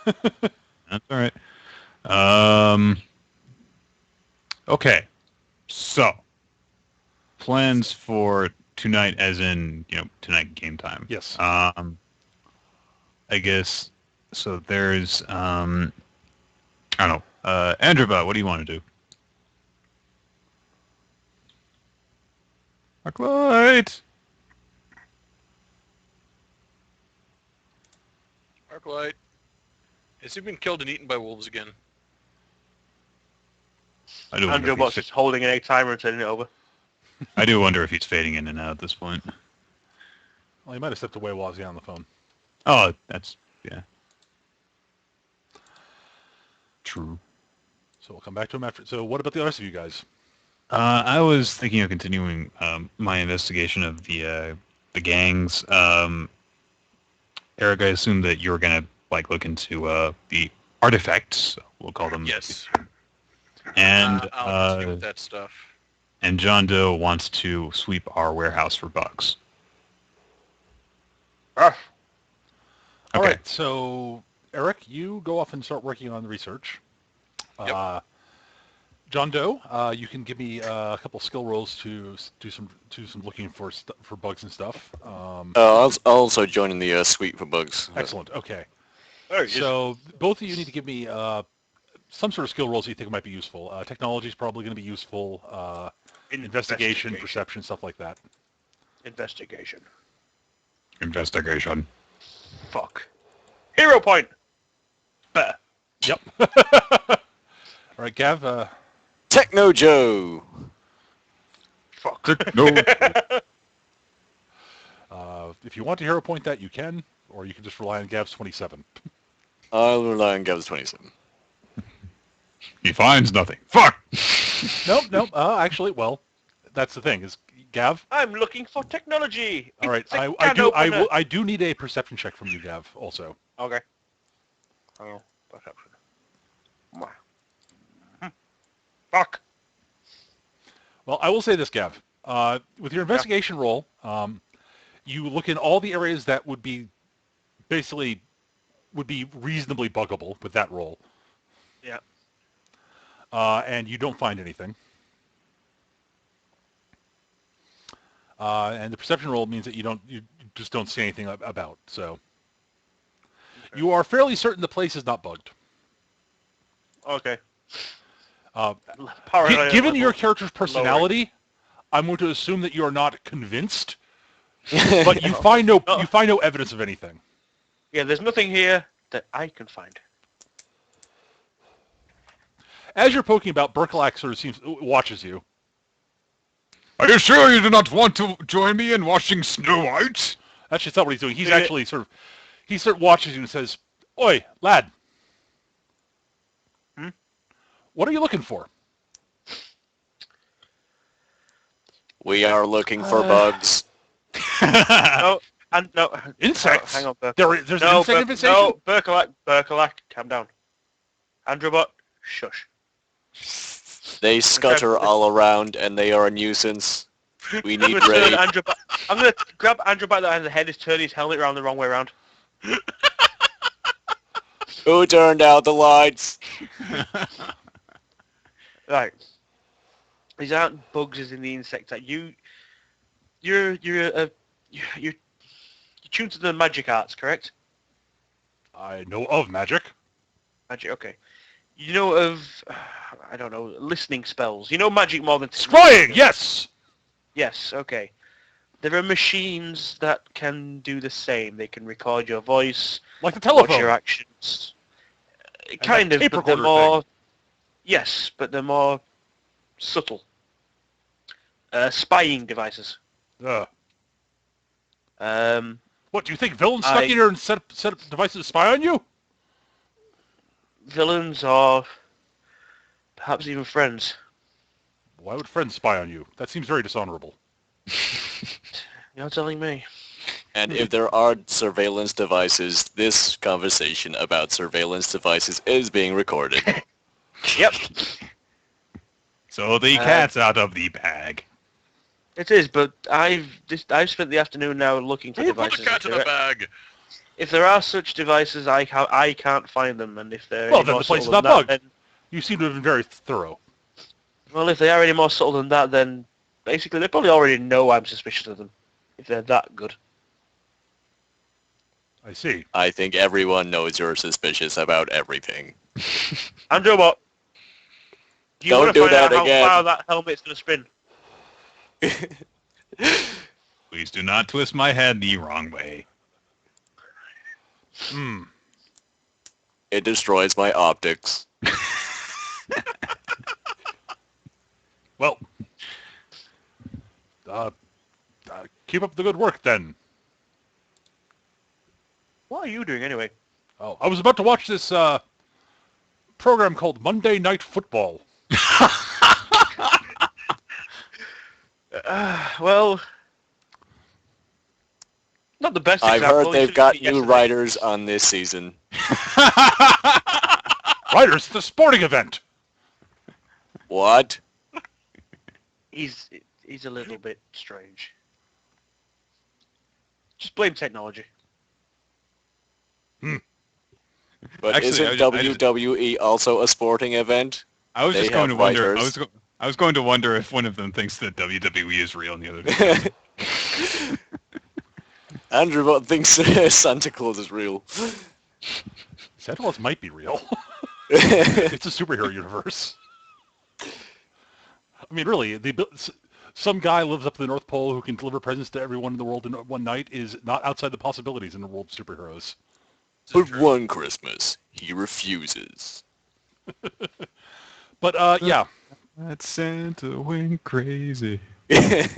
That's all right. Um. Okay. So, plans for tonight, as in tonight game time. Yes. I guess so. There's I don't know. Androva, what do you want to do? Acolyte. Arclight. Has he been killed and eaten by wolves again? I do wonder if Andrewbot's just holding an egg timer and turning it over. I do wonder if he's fading in and out at this point. Well, he might have stepped away while I was on the phone. Oh, that's true. So we'll come back to him after. So what about the rest of you guys? I was thinking of continuing my investigation of the gangs. Eric, I assume that you're gonna look into the artifacts. We'll call them. Yes. And I'll continue with that stuff. and John Doe wants to sweep our warehouse for bugs. Ah, All Okay. right. So Eric, you go off and start working on the research. Yep. John Doe, you can give me a couple skill rolls to do some looking for bugs and stuff. I'll also join in the sweep for bugs. Excellent. Okay. there he is. So both of you need to give me some sort of skill rolls you think might be useful. Technology is probably going to be useful. Investigation, perception, stuff like that. Investigation. Investigation. Fuck. Hero point. Better. Yep. All right, Gav. Techno Joe. Fuck. No. If you want to hero point that, you can, or you can just rely on Gav's 27. I'll rely on Gav's 27. He finds nothing. Fuck. Nope. Actually, well, that's the thing is Gav. I'm looking for technology. All right, It's a I can do opener. I do need a perception check from you, Gav. Also. Okay. Oh, perception. Fuck. Well, I will say this, Gav. With your investigation roll, you look in all the areas that would be reasonably buggable with that roll. Yeah. And you don't find anything. And the perception roll means that you just don't see anything about. So you are fairly certain the place is not bugged. Okay. Given your character's personality, I'm going to assume that you are not convinced, but you find no evidence of anything. Yeah, there's nothing here that I can find. As you're poking about, Berkelak sort of watches you. Are you sure you do not want to join me in watching Snow White? Actually, that's not what he's doing. He's actually he watches you and says, "Oi, lad. What are you looking for?" We are looking for bugs. No, Insects. Hang on, There's an insect infestation? No, Berkelak, calm down. Androbot, shush. They scutter all around, and they are a nuisance. We need raid. I'm gonna grab Androbot that the head is turning his helmet around the wrong way around. Who turned out the lights? Right. These aren't bugs as in the insect type. You're tuned to the magic arts, correct? I know of magic. Magic, okay. You know of, I don't know, listening spells. You know magic more than... Scrying, yes! Yes, okay. There are machines that can do the same. They can record your voice, Like the watch telephone. your actions. And Kind that of, tape but they're recorder more... Yes, but they're more subtle. Spying devices. Ugh. Um, What, do you think villains stuck in here and set up devices to spy on you? Villains or perhaps even friends. Why would friends spy on you? That seems very dishonorable. You're telling me. And if there are surveillance devices, this conversation about surveillance devices is being recorded. Yep, So the cat's out of the bag. it is. But I've spent the afternoon now looking for Who put devices. the cat in to a do it. bag? If there are such devices, I can't find them, and if they're Well, any then more the place is subtle than not that, bugged. You seem to have been very thorough. well, if they are any more subtle than that, then basically they probably already know I'm suspicious of them. If they're that good. I see. I think everyone knows you're suspicious about everything. Andrew, what? Do you Don't want to do find out that how again. far that helmet's going to spin? Please do not twist my head the wrong way. Hmm. It destroys my optics. Well, keep up the good work then. What are you doing anyway? Oh, I was about to watch this program called Monday Night Football. Well, not the best I've example. heard You they've should've got seen it new yesterday. writers on this season. Riders, the sporting event. What? He's a little bit strange. Just blame technology. But Actually, isn't I just- WWE also a sporting event? I was They just going to have wonder. writers. I was going to wonder if one of them thinks that WWE is real, and the other doesn't. Andrew Bot thinks Santa Claus is real. Santa Claus might be real. It's a superhero universe. I mean, really, some guy lives up to the North Pole who can deliver presents to everyone in the world in one night is not outside the possibilities in the world of superheroes. But one Christmas, he refuses. But, yeah. That Santa went crazy. Yes,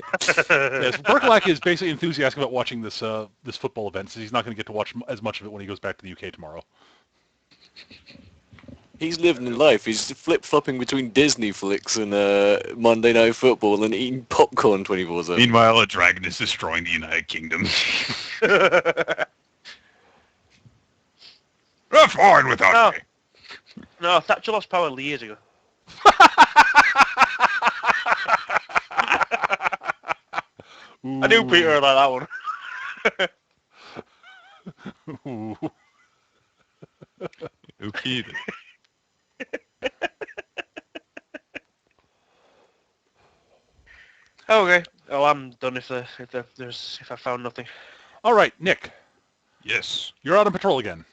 Berkelak is basically enthusiastic about watching this this football event, since he's not going to get to watch as much of it when he goes back to the UK tomorrow. He's living in life. He's flip-flopping between Disney flicks and Monday Night Football and eating popcorn 24/7. Meanwhile, a dragon is destroying the United Kingdom. They're fine without me. No, Thatcher lost power years ago. I knew Peter would like that one. Ooh. Okay. Okay. Oh, I'm done if I found nothing. All right, Nick, Yes. you're out on patrol again.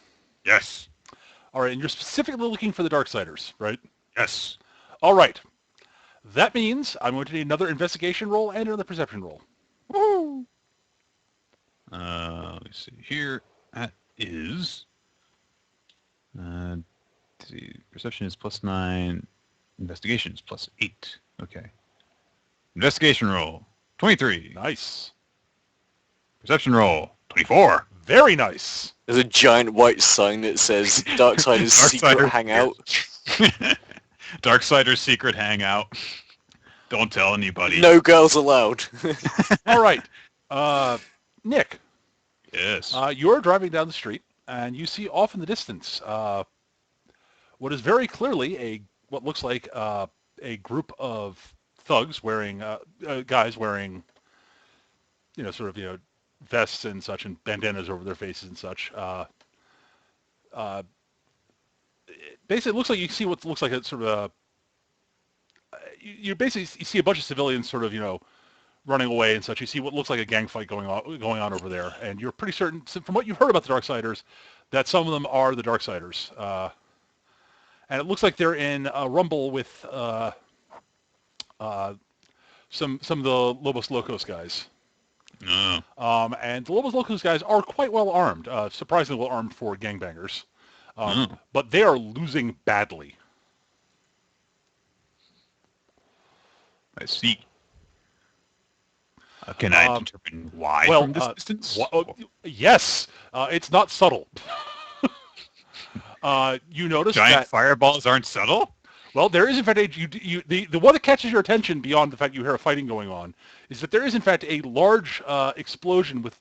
Yes. All right, and you're specifically looking for the Darksiders, right? Yes. All right. That means I'm going to need another investigation roll and another perception roll. Woo! Let me see here. That is. Let's see. Perception is +9. Investigation is +8. Okay. Investigation roll 23. Nice. Perception roll 24. Very nice. There's a giant white sign that says Darksiders Secret Darksiders. Hangout. Darksiders secret hangout. Don't tell anybody. No girls allowed. All right. Nick, Yes. you're driving down the street, and you see off in the distance what is very clearly what looks like a group of thugs wearing guys wearing sort of vests and such and bandanas over their faces and such. Basically, it looks like you see what looks like a sort of you see a bunch of civilians sort of running away and such. You see what looks like a gang fight going on over there, and you're pretty certain from what you've heard about the Darksiders that some of them are the Darksiders. And it looks like they're in a rumble with some of the Lobos Locos guys. Oh. And the Lobos Locos guys are quite well armed, surprisingly well armed for gangbangers. But they are losing badly. I see. Can I determine why Well, from this distance? yes, it's not subtle. You notice Giant that fireballs aren't subtle? well, there is in fact the one that catches your attention beyond the fact you hear a fighting going on is that there is in fact a large explosion with.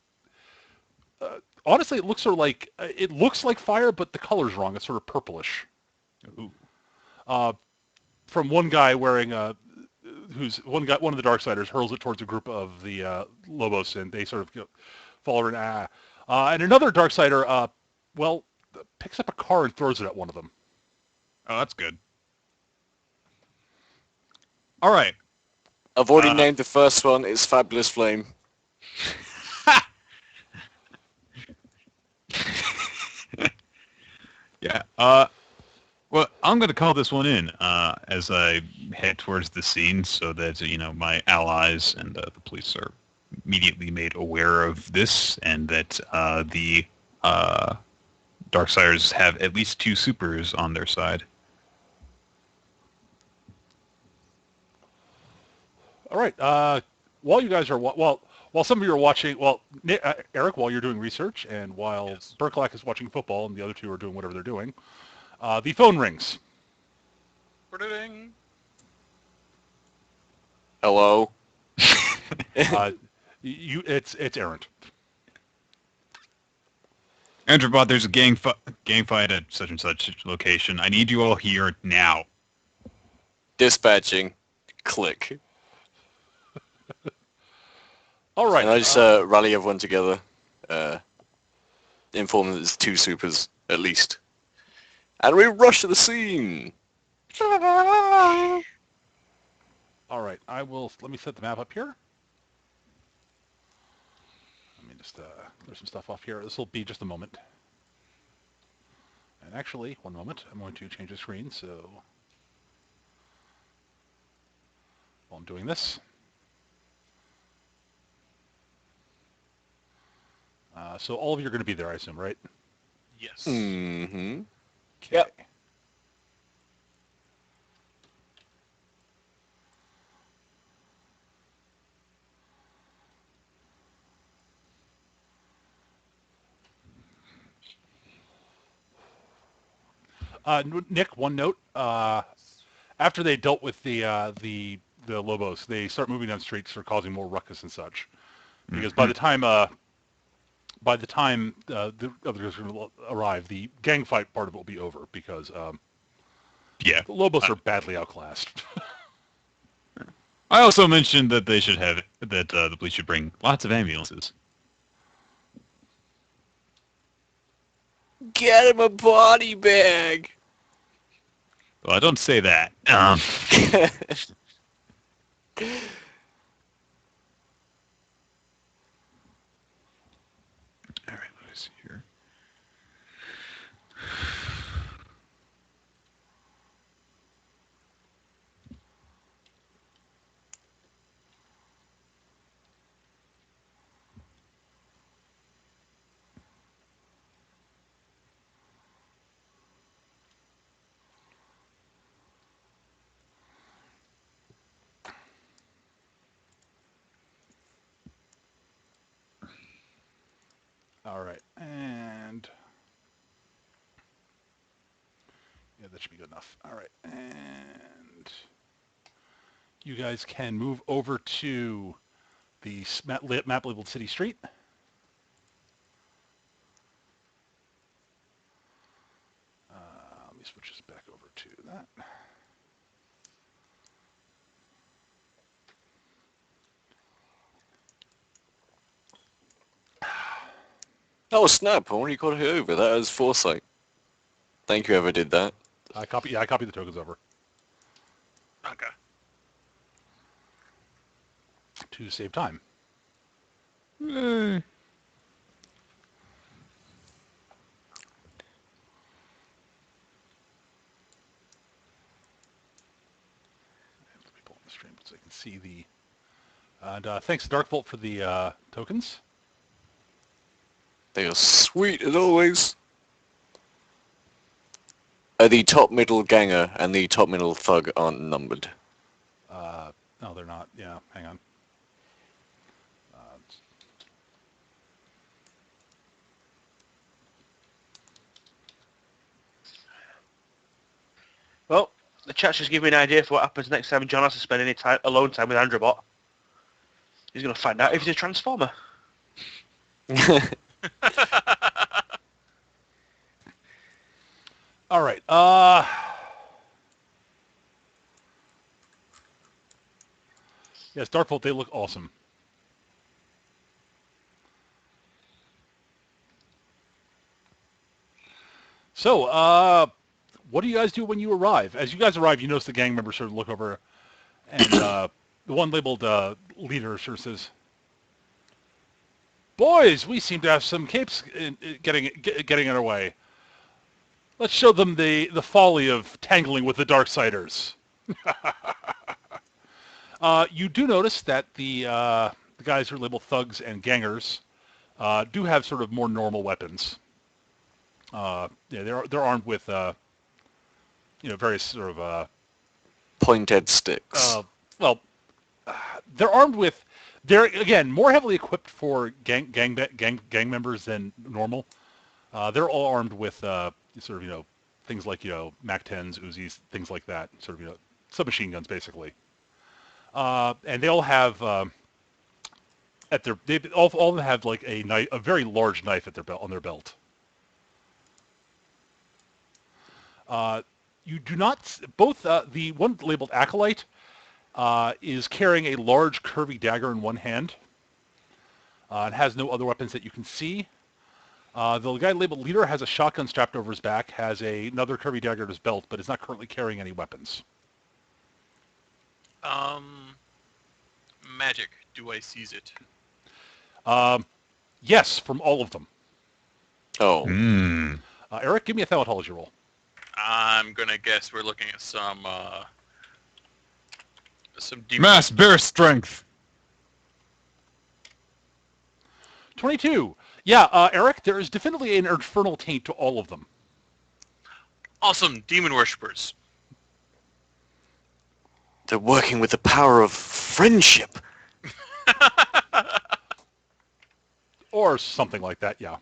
Honestly, it looks sort of like it looks like fire, but the color's wrong. It's sort of purplish. Ooh. From one guy wearing one of the Darksiders hurls it towards a group of the Lobos, and they sort of fall over and And another Darksider, picks up a car and throws it at one of them. Oh, that's good. All right. I've already named the first one. It's Fabulous Flame. Yeah. Well, I'm going to call this one in as I head towards the scene, so that my allies and the police are immediately made aware of this, and that the Darksiders have at least 2 supers on their side. All right. While you guys are while some of you are watching, Eric, while you're doing research, and while Yes. Burklack is watching football, and the other two are doing whatever they're doing, the phone rings. Ding. Hello? It's Errant. Androbot, there's a gang fight at such and such location. I need you all here now. Dispatching. Click. All right. And I just rally everyone together. Inform that there's 2 supers, at least. And we rush to the scene! All right. Let me set the map up here. Let me just clear some stuff off here. This will be just a moment. And actually, one moment. I'm going to change the screen, so while I'm doing this. So all of you are going to be there, I assume, right? Yes. Mm-hmm. Okay. Yep. Nick, one note. After they dealt with the Lobos, they start moving down streets for causing more ruckus and such. Because by the time the others arrive, the gang fight part of it will be over because Yeah. the Lobos are badly outclassed. I also mentioned that they should have the police should bring lots of ambulances. Get him a body bag! Well, I don't say that. All right, let me see here. All right, and yeah, that should be good enough. All right, and you guys can move over to the map labeled City Street. Let me switch this back over to that. Oh snap, I already got it over. That was foresight. Thank you whoever did that. I copied the tokens over Okay. to save time. Eh. Let me pull up the stream so I can see the. And thanks, Darkbolt, for the tokens. They are sweet as always. The top middle ganger and the top middle thug aren't numbered. No, they're not. Yeah, hang on. Well, the chat's just giving me an idea for what happens next time John has to spend any time alone time with Androbot. He's going to find out if he's a Transformer. All right. Yes, Darkbolt, they look awesome. So, what do you guys do when you arrive? As you guys arrive, you notice the gang members sort of look over, and the one labeled leader sort of says, "Boys, we seem to have some capes getting in our way. Let's show them the folly of tangling with the Darksiders." You do notice that the guys who are labeled thugs and gangers do have sort of more normal weapons. Yeah, they're armed with various sort of Pointed sticks. well, they're armed with. They're again more heavily equipped for gang members than normal. They're all armed with sort of things like Mac-10s, Uzis, things like that. Sort of submachine guns basically. And they all have all of them have like a knife, a very large knife at their belt on their belt. You do not both the one labeled acolyte is carrying a large curvy dagger in one hand. It has no other weapons that you can see. The guy labeled leader has a shotgun strapped over his back, has another curvy dagger at his belt, but is not currently carrying any weapons. Magic. Do I seize it? Yes, from all of them. Oh. Eric, give me a thaumatology roll. I'm gonna guess we're looking at some demon. Mass bear strength. 22. Yeah, Eric, there is definitely an infernal taint to all of them. Awesome demon worshippers. They're working with the power of friendship. Or something like that, yeah.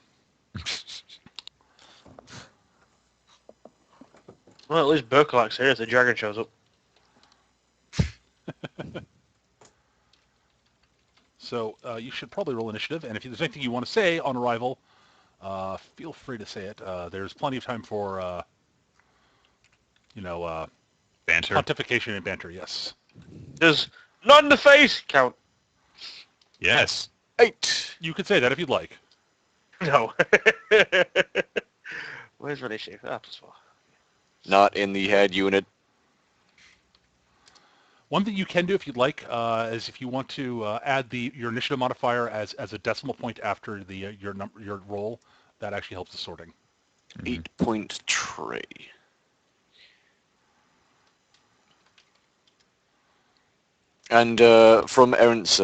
Well, at least Burkalak's here if the dragon shows up. So you should probably roll initiative, and if there's anything you want to say on arrival, feel free to say it. There's plenty of time for, Banter. pontification and banter, yes. Does not in the face count? Yes. 8. You could say that if you'd like. No. Where's my initiative? +4. Not in the head unit. One thing you can do if you'd like is if you want to add your initiative modifier as a decimal point after your roll, that actually helps the sorting. 8-point tray. And from Errant's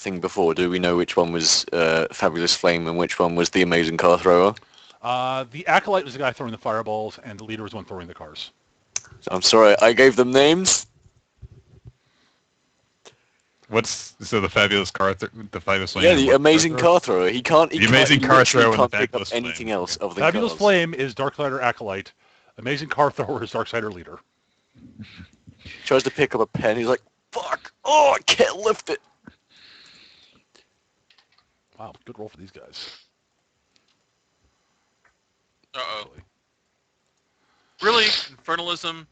thing before, do we know which one was Fabulous Flame and which one was the Amazing Car Thrower? The acolyte was the guy throwing the fireballs, and the leader was the one throwing the cars. I'm sorry, I gave them names. So the fabulous car, the fabulous flame? Yeah, the Amazing Car Thrower. He can't. The Amazing Car Thrower and the pick up Fabulous Flame. anything else of the Fabulous cars. Flame is Darksider acolyte. Amazing car thrower is Darksider leader. Tries to pick up a pen. He's like, "Fuck! Oh, I can't lift it." Wow, good roll for these guys. Uh-oh. Really? Infernalism?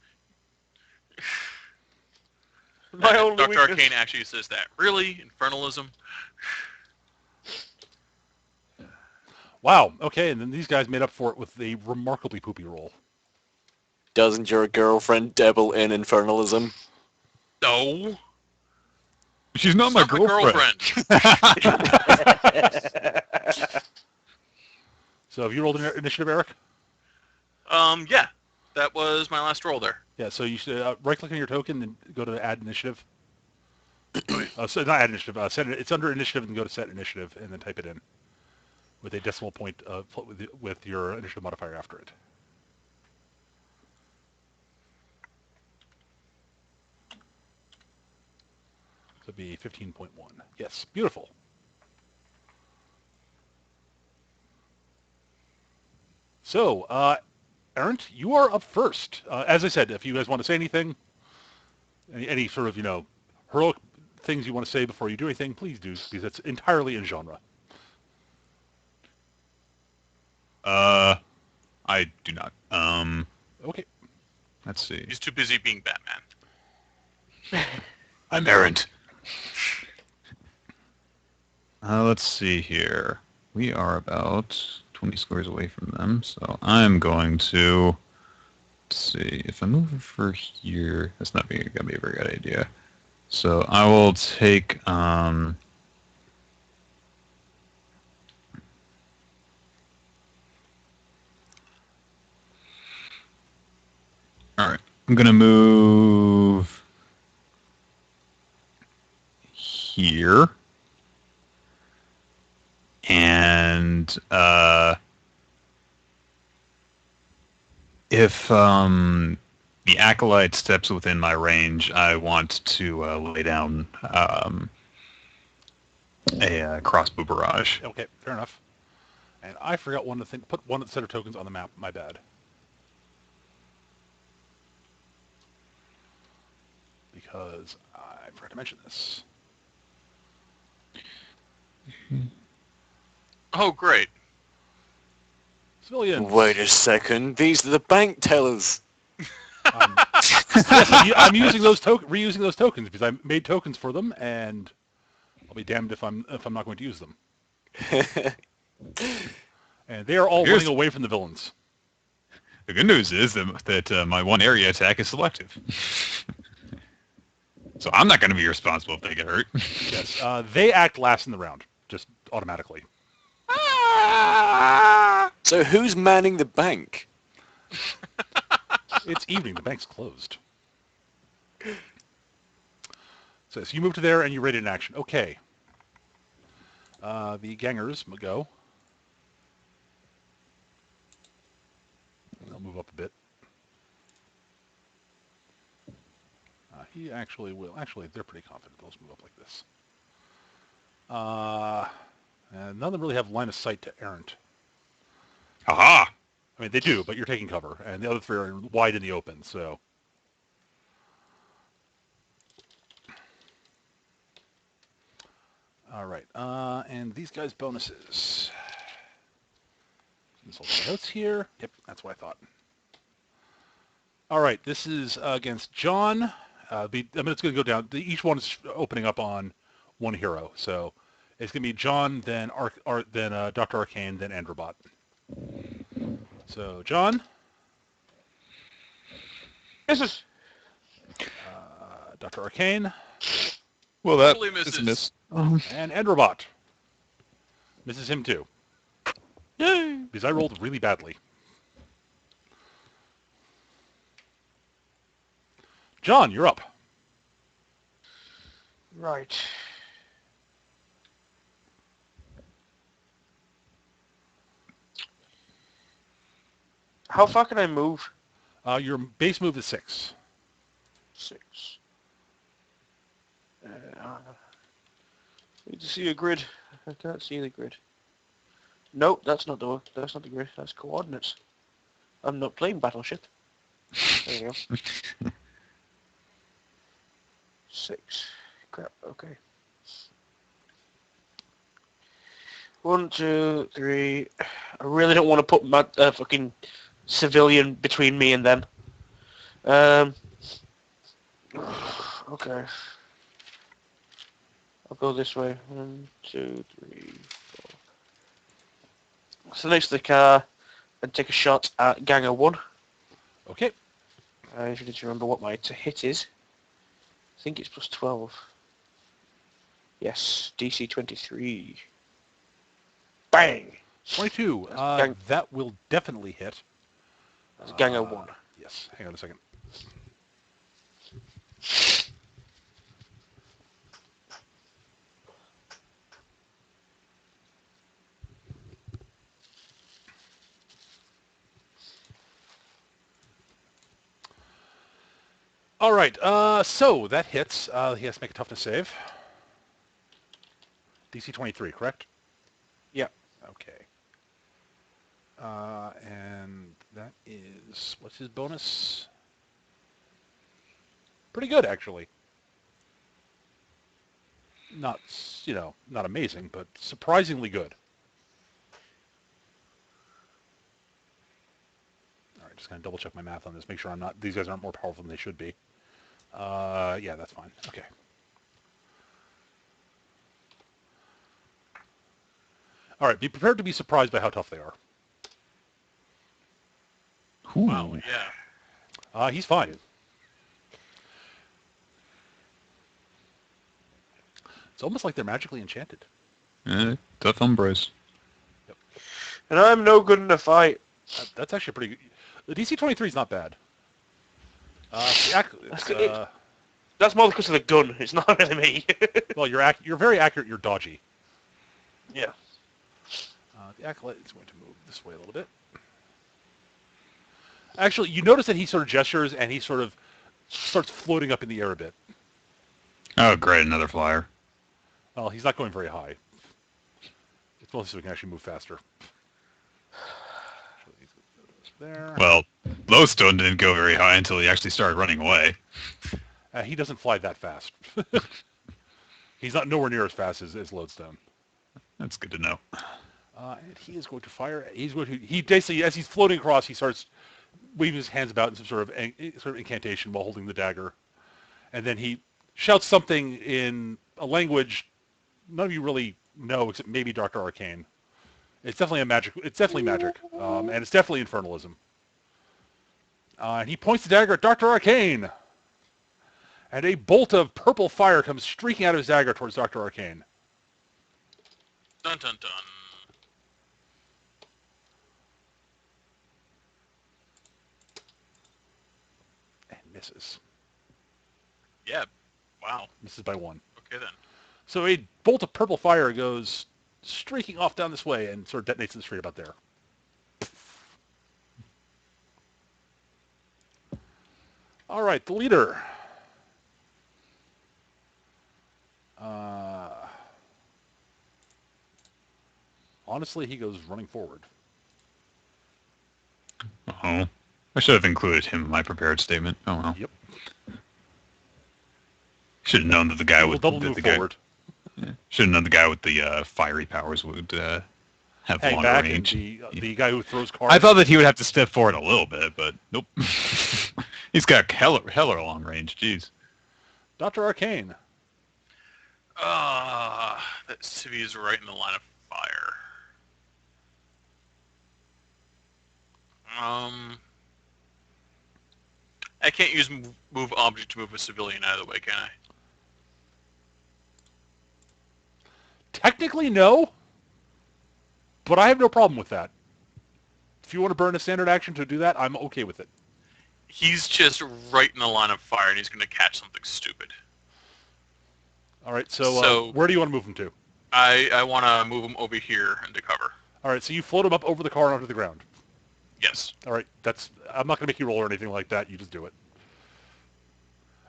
My only Dr. weakness. Arcane actually says that. Really? Infernalism? Wow. Okay, and then these guys made up for it with a remarkably poopy roll. Doesn't your girlfriend dabble in infernalism? No. She's not my girlfriend. So have you rolled an initiative, Eric? Yeah. That was my last roll there. Yeah, so you should right-click on your token and go to Add Initiative. So not Add Initiative. It's under Initiative and go to Set Initiative and then type it in with a decimal point with your initiative modifier after it. So it'd be 15.1. Yes, beautiful. So, Errant, you are up first. As I said, if you guys want to say anything, any sort of, heroic things you want to say before you do anything, please do, because it's entirely in genre. I do not. Okay. Let's see. He's too busy being Batman. I'm errant. Let's see here. We are about 20 squares away from them. So I'm going to, let's see, if I move over here, that's not going to be a very good idea. So I will take, all right, I'm going to move here. And if the acolyte steps within my range, I want to lay down a crossbow barrage. Okay, fair enough. And I forgot one to put one set of tokens on the map. My bad. Because I forgot to mention this. Oh, great. Civilians. Wait a second. These are the bank tellers. Yes, I'm using those reusing those tokens because I made tokens for them, and I'll be damned if I'm not going to use them. And they are all Here's- running away from the villains. The good news is that my one area attack is selective. So I'm not going to be responsible if they get hurt. Yes, they act last in the round, just automatically. So who's manning the bank? It's evening. The bank's closed. So you move to there and you raid it in action. Okay. The gangers go. I'll move up a bit. He actually will. Actually, they're pretty confident. They'll just move up like this. And none of them really have line of sight to errant. Aha! I mean, they do, but you're taking cover, and the other three are wide in the open, so. All right, and these guys' bonuses. Consult the notes here. Yep, that's what I thought. All right, this is against John. I mean, it's going to go down. Each one is opening up on one hero, so it's going to be John, then Dr. Arcane, then Androbot. So, John. This is Dr. Arcane. Well, that Totally misses. is a miss. And Androbot. Misses him too. Yay! Because I rolled really badly. John, you're up. Right. How far can I move? Your base move is 6. 6. Need to see a grid. I can't see the grid. Nope, that's not the grid. That's coordinates. I'm not playing Battleship. There you go. 6. Crap. Okay. 1, 2, 3. I really don't want to put my fucking civilian between me and them. Okay. I'll go this way. 1, 2, 3, 4. So next to the car and take a shot at Ganger 1. Okay. I need to remember what my hit is. I think it's plus 12. Yes, DC 23. Bang! 22. Gang- That will definitely hit. That's Ganger 1. Yes. Hang on a second. All right. So that hits. He has to make a toughness save. DC 23, correct? Yeah. Okay. And that is, what's his bonus? Pretty good, actually. Not, not amazing, but surprisingly good. All right, just gonna double check my math on this, make sure these guys aren't more powerful than they should be. Yeah, that's fine. Okay. All right, be prepared to be surprised by how tough they are. Wow, Ooh. yeah. He's fine. It's almost like they're magically enchanted. Tough hombres. And I'm no good in a fight. That's actually pretty good. The DC-23 is not bad. That's more because of the gun. It's not really me. Well, you're very accurate. You're dodgy. Yeah. The acolyte is going to move this way a little bit. Actually, you notice that he sort of gestures and he sort of starts floating up in the air a bit. Oh, great, another flyer. Well, he's not going very high. It's mostly so he can actually move faster. There. Well, Lodestone didn't go very high until he actually started running away. He doesn't fly that fast. He's not nowhere near as fast as Lodestone. That's good to know. And he is going to fire. He basically, as he's floating across, he starts waving his hands about in some sort of incantation while holding the dagger, and then he shouts something in a language none of you really know except maybe Dr. Arcane. It's definitely magic, and it's definitely infernalism. And he points the dagger at Dr. Arcane, and a bolt of purple fire comes streaking out of his dagger towards Dr. Arcane. Dun dun dun. And misses. Yeah. Wow. Misses by 1. Okay then. So a bolt of purple fire goes streaking off down this way and sort of detonates in the street about there. All right, the leader. Honestly, he goes running forward. Oh, I should have included him in my prepared statement. Oh well. Yep. Should have known that the guy He will with double the move guy. forward. Should have known the guy with the fiery powers would have Hang longer back, range. and the guy who throws cars. I thought that he would have to step forward a little bit, but nope. He's got hella long range. Jeez. Dr. Arcane. That civvy is right in the line of fire. I can't use move object to move a civilian either way, can I? Technically, no. But I have no problem with that. If you want to burn a standard action to do that, I'm okay with it. He's just right in the line of fire, and he's going to catch something stupid. All right, so where do you want to move him to? I want to move him over here into cover. All right, so you float him up over the car and onto the ground. Yes. All right, I'm not going to make you roll or anything like that. You just do it.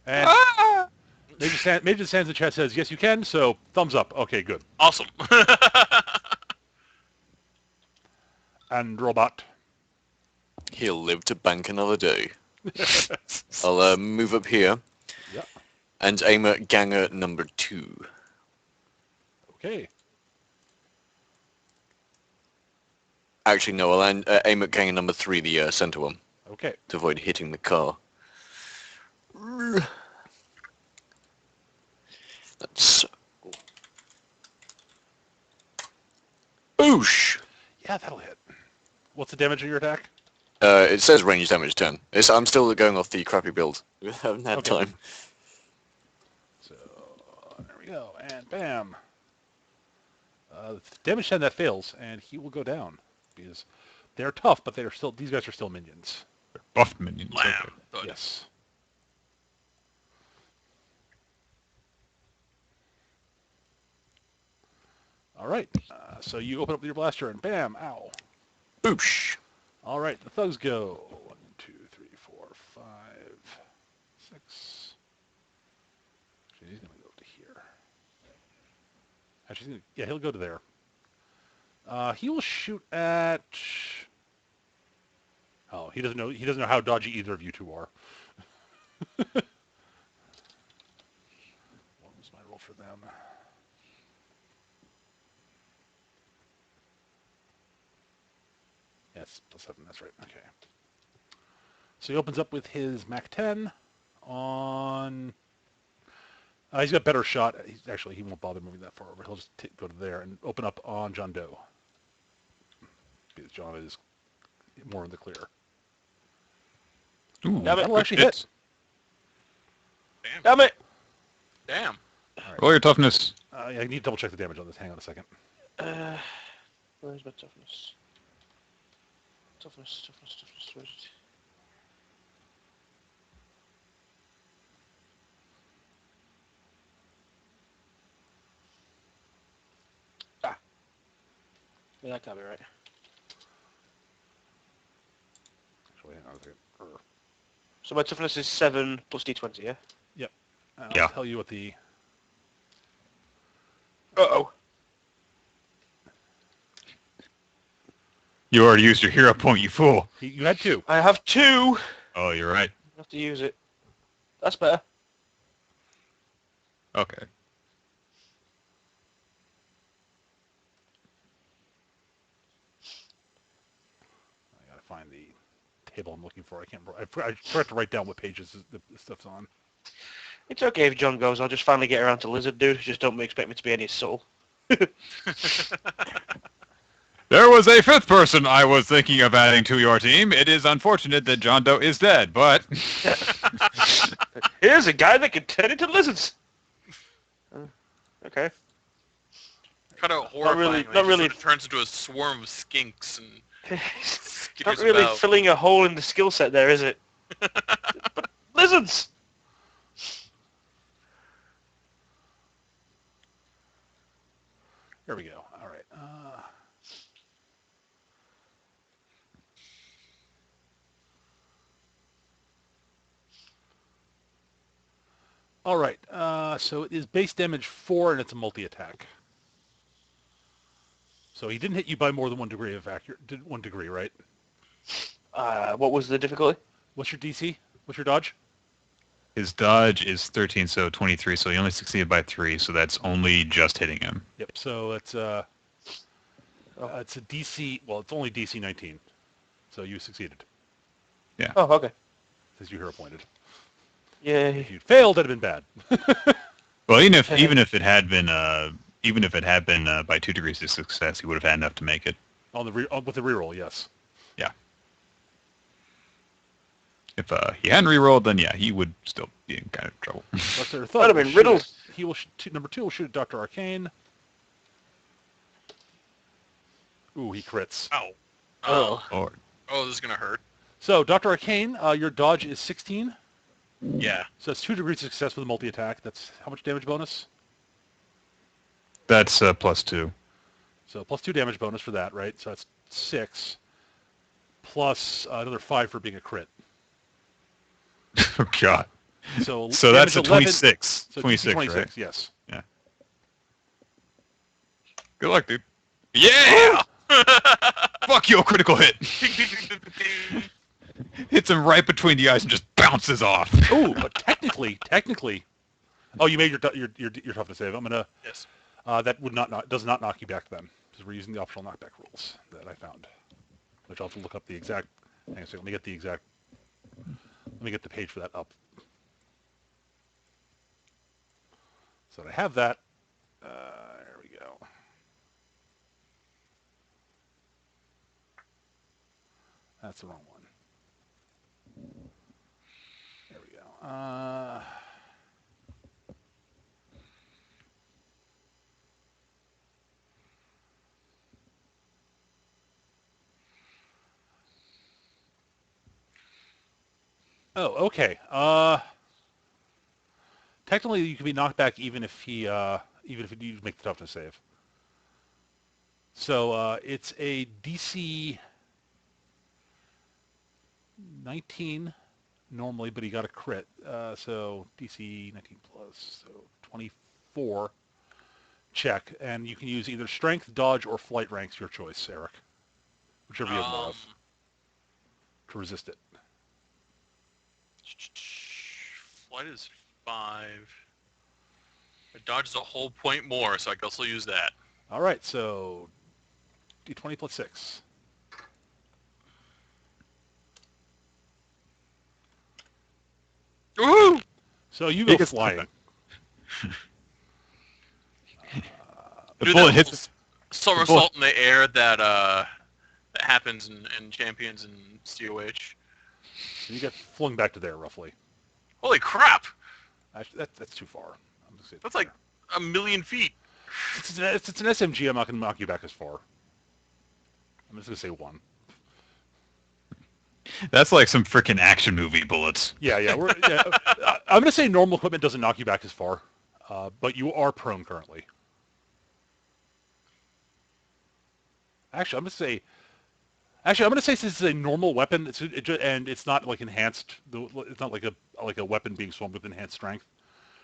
And Major Sands in the chat says, yes, you can, so thumbs up. Okay, good. Awesome. And Robot. He'll live to bank another day. I'll move up here. Yep. And aim at ganger number 2. Okay. Actually, no, I'll aim at ganger number 3, the center one, Okay. to avoid hitting the car. That's... Boosh! Yeah, that'll hit. What's the damage of your attack? It says range damage 10. I'm still going off the crappy build. We haven't had Okay. time. So, there we go. And bam. Damage 10, that fails, and he will go down. Because they're tough, but these guys are still minions. Buffed minions. Lamb. Okay. Thud. Yes. All right. So you open up with your blaster, and bam, ow. Boosh! All right, the thugs go. 1, 2, 3, 4, 5, 6. Actually, he's going to go to here. Actually, he'll go to there. He will shoot at. Oh, he doesn't know. He doesn't know how dodgy either of you two are. What was my roll for them? Yes, +7. That's right. Okay. So he opens up with his Mac 10 on. He's got a better shot. He won't bother moving that far over. He'll just go to there and open up on John Doe. Because John is more in the clear. Ooh, Damn it. That'll crit actually hit. Damn. Damn it! Damn. Roll your toughness. I need to double check the damage on this. Hang on a second. Where's my toughness? Toughness. Where is it? Yeah, that can't be right. Actually, hang on a second. So my toughness is 7 plus d20, yeah? I'll Yeah. tell you what the... Uh-oh. You already used your hero point, you fool. You had 2. I have 2! Oh, you're right. I have to use it. That's better. Okay. I gotta find the table I'm looking for. I can't. I forgot to write down what pages the stuff's on. It's okay if John goes, I'll just finally get around to Lizard Dude. Just don't expect me to be any subtle. There was a 5th person I was thinking of adding to your team. It is unfortunate that John Doe is dead, but... Here's a guy that can turn into lizards! Okay. Kind of horrifying. not really. Sort of turns into a swarm of skinks and Not skitters really about. filling a hole in the skill set there, is it? But lizards! There we go. All right. All right. So it is base damage 4, and it's a multi-attack. So he didn't hit you by more than 1 degree of accurate. 1 degree, right? What was the difficulty? What's your DC? What's your dodge? His dodge is 13, so 23, so he only succeeded by 3, so that's only just hitting him. Yep. So it's a DC. Well, it's only DC 19. So you succeeded, Oh, okay. since you hero pointed. Yay. If you'd failed, that'd have been bad. Well, even if it had been by 2 degrees of success, he would have had enough to make it. With the reroll, yes. If he hadn't rerolled, then yeah, he would still be in kind of trouble. What's their I'd thought? have been riddled. He will. Number 2 will shoot at Dr. Arcane. Ooh, he crits. Ow. Oh. Or Oh, this is gonna hurt. So, Dr. Arcane, your dodge is 16. Yeah. So that's 2 degrees of success with a multi-attack. That's how much damage bonus? that's +2. So plus 2 damage bonus for that, right? So that's 6. Plus another 5 for being a crit. Oh God. So that's a damage 11 26. So 26, 26, right? yes. Good luck, dude. Yeah! Fuck you, a critical hit. Hits him right between the eyes and just bounces off. Ooh, but technically, oh, you made your toughness save. I'm gonna. Yes. That would does not knock you back then, because we're using the optional knockback rules that I found, which I'll have to look up the exact. Hang on a second. Let me get the page for that up. So I have that. There we go. That's the wrong one. There we go. Oh, okay. Technically, you can be knocked back even if you make the toughness save. So it's a DC 19 normally, but he got a crit. So DC 19 plus, so 24 check, and you can use either strength, dodge, or flight ranks. Your choice, Eric. Whichever you have more of to resist it. Flight is 5. My dodge is a whole point more, so I can also use that. All right, so D20 plus 6. Woo! So you He go gets flying. The Do bullet that hits. somersault in the air that happens in Champions and COH. So you get flung back to there, roughly. Holy crap! Actually, that's too far. I'm just saying That's like a million feet. it's an SMG. I'm not going to knock you back as far. I'm just going to say 1. That's like some freaking action movie bullets. Yeah. I'm going to say normal equipment doesn't knock you back as far, but you are prone currently. Actually, I'm going to say since it's a normal weapon, and it's not like enhanced. It's not like a weapon being swung with enhanced strength.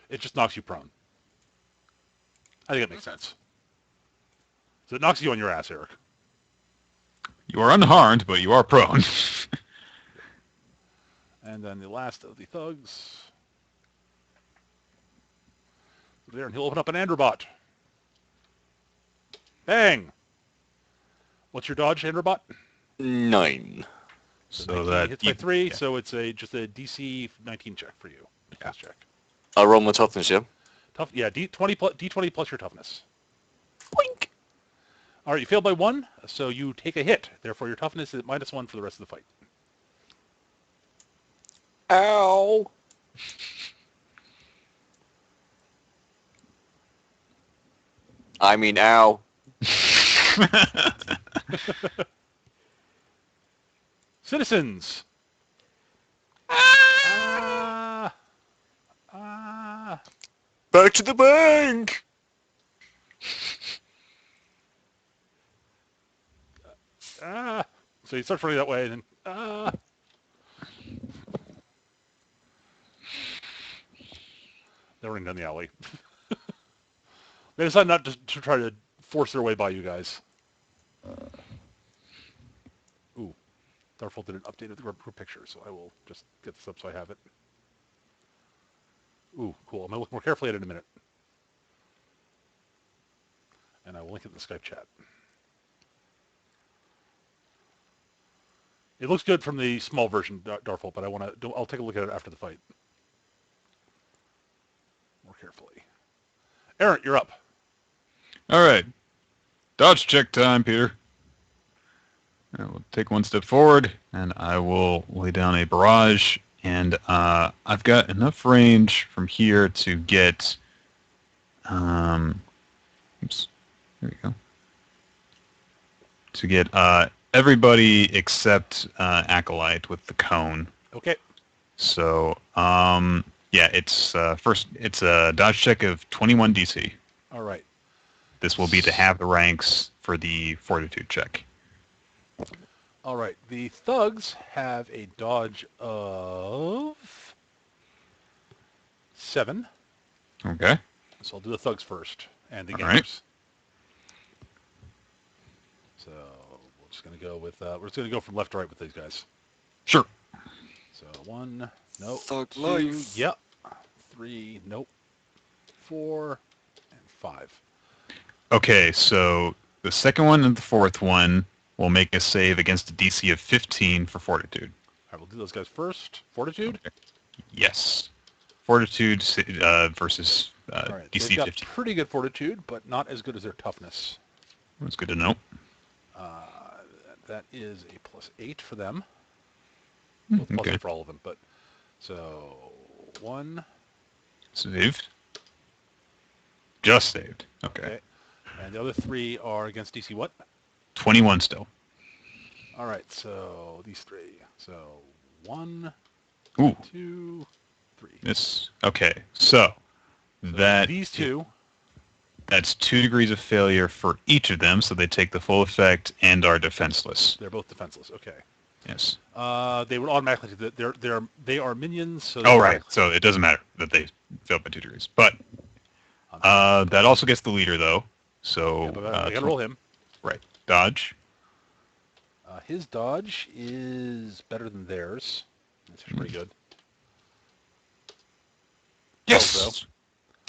It just knocks you prone. I think it makes sense. So it knocks you on your ass, Eric. You are unharmed, but you are prone. And then the last of the thugs. There, and he'll open up an Androbot. Bang! What's your dodge, Androbot? 9. So that hits by 3, so it's just a DC 19 check for you. Yeah. Check. I'll roll my toughness, yeah? Tough, yeah, D20 plus your toughness. Boink! All right, you failed by 1, so you take a hit. Therefore, your toughness is -1 for the rest of the fight. Ow! I mean, ow. Citizens! Back to the bank! So he starts running that way, and then they're running down the alley. They decide not to try to force their way by you guys. Ooh, Darful did an updated group picture, so I will just get this up so I have it. Ooh, cool. I'm going to look more carefully at it in a minute. And I will link it in the Skype chat. It looks good from the small version, Darful, but I'll take a look at it after the fight. More carefully. Aaron, you're up. All right. Dodge check time, Peter. I will take one step forward, and I will lay down a barrage. And I've got enough range from here to get... oops. There we go. To get everybody except acolyte with the cone. Okay. So, yeah, it's first. It's a dodge check of 21 DC. All right. This will be to have the ranks for the fortitude check. All right. The thugs have a dodge of 7. Okay. So I'll do the thugs first and the All gamers. right. So we're just gonna go with we're just gonna go from left to right with these guys. Sure. So 1, nope. Thug 2, life. yep. 3, nope. 4 and 5. Okay, so the second one and the fourth one will make a save against a DC of 15 for fortitude. All right, we'll do those guys first. Fortitude. Okay. Yes. Fortitude versus All right. DC They've got 15. pretty good fortitude, but not as good as their toughness. That's good to know. That is a +8 for them. Well, +8 Okay. for all of them, but so 1. Saved. Just saved. Okay. Okay. And the other 3 are against DC what? 21 still. All right, so these 3. So 1, Ooh. 2, 3. This. Okay. So that These 2. that's 2 degrees of failure for each of them, so they take the full effect and are defenseless. They're both defenseless. Okay. Yes. They would automatically. They are minions. So Oh, right. So it doesn't matter that they failed by 2 degrees. But that also gets the leader, though. So Yeah, but I gotta roll him. Right. Dodge. His dodge is better than theirs. That's pretty good. Yes.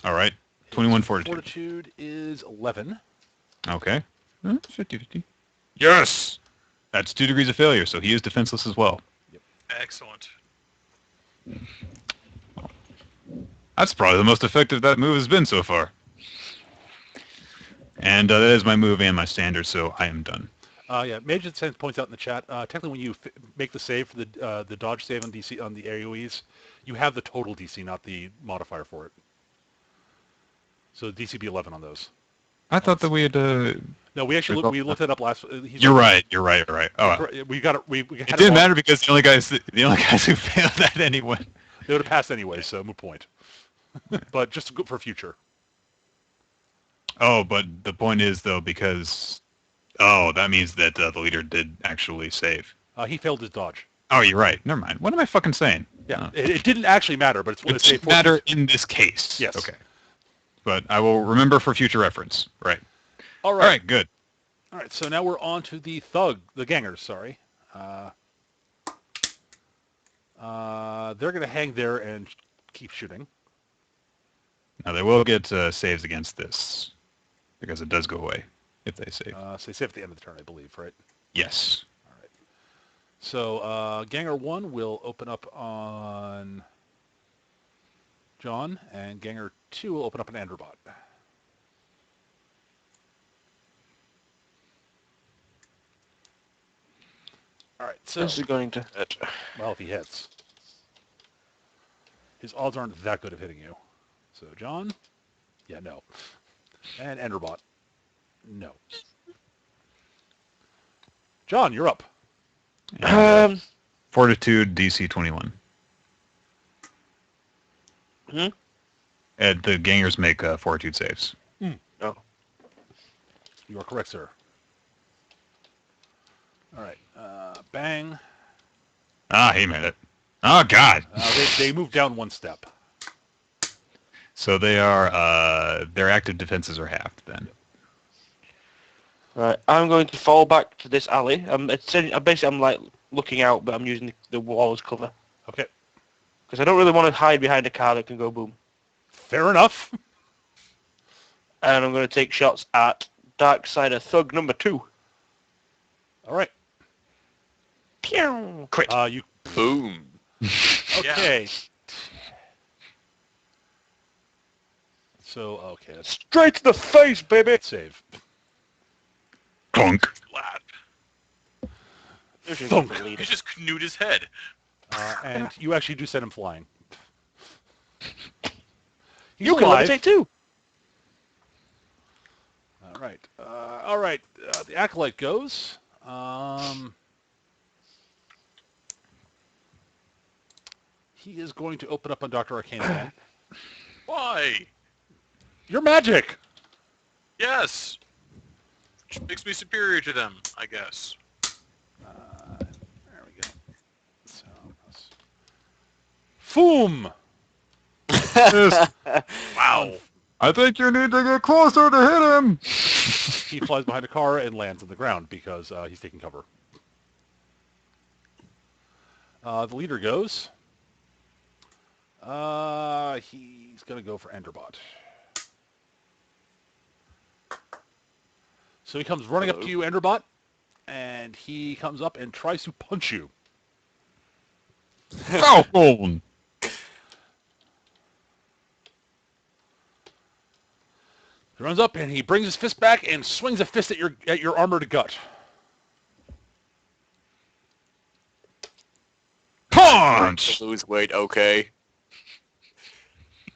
All right. 21 fortitude. Fortitude is 11. Okay. 50-50. Yes. That's 2 degrees of failure, so he is defenseless as well. Excellent. That's probably the most effective that move has been so far. And that is my move and my standard, so I am done. Yeah, Major Sense points out in the chat. Technically, when you make the save for the dodge save on DC on the AOE's, you have the total DC, not the modifier for it. So DC be 11 on those. I thought that we had. No, we actually we looked it up last. You're right. You're right. You're right. Oh, well. We got it. We had It didn't matter because the only guys who failed that anyway. They would have passed anyway, so moot point. But just for future. Oh, but the point is though, because that means that the leader did actually save. He failed his dodge. Oh, you're right. Never mind. What am I fucking saying? Yeah, it didn't actually matter, but it's what it didn't matter in this case. Yes. Okay. But I will remember for future reference. Right. All right. All right. Good. All right. So now we're on to the gangers. Sorry. They're going to hang there and keep shooting. Now they will get saves against this because it does go away if they save. So they save at the end of the turn, I believe, right? Yes. All right. So Ganger 1 will open up on John, and Ganger 2 will open up an Enderbot. All right, so... This is going to hurt. Well, if he hits. His odds aren't that good of hitting you. So, John? Yeah, no. And Enderbot? No. John, you're up. Fortitude DC 21. And the gangers make fortitude saves. Oh. You are correct, sir. All right. Bang. Ah, he made it. Oh, God. They move down one step. So they are, their active defenses are halved then. Right, I'm going to fall back to this alley. I'm like looking out, but I'm using the wall as cover. Okay. Because I don't really want to hide behind a car that can go boom. Fair enough. And I'm going to take shots at Darksider Thug number 2. All right. Pew! Crit. You. Boom. Okay. So, okay. That's Straight to the face, baby! save. Clunk. Glad. Thunk. You just canoed his head. And you actually do send him flying. He's You can alive. levitate too! All right. All right. The acolyte goes. He is going to open up on Dr. Arcane again. Why? You're magic! Yes. Which makes me superior to them, I guess. There we go. So, Foom! Wow. I think you need to get closer to hit him. He flies behind a car and lands on the ground because he's taking cover. The leader goes. He's going to go for Enderbot. So he comes running up to you, Enderbot, and he comes up and tries to punch you. Oh, boom. He runs up and he brings his fist back and swings a fist at your armored gut. Punch! Lose weight, okay.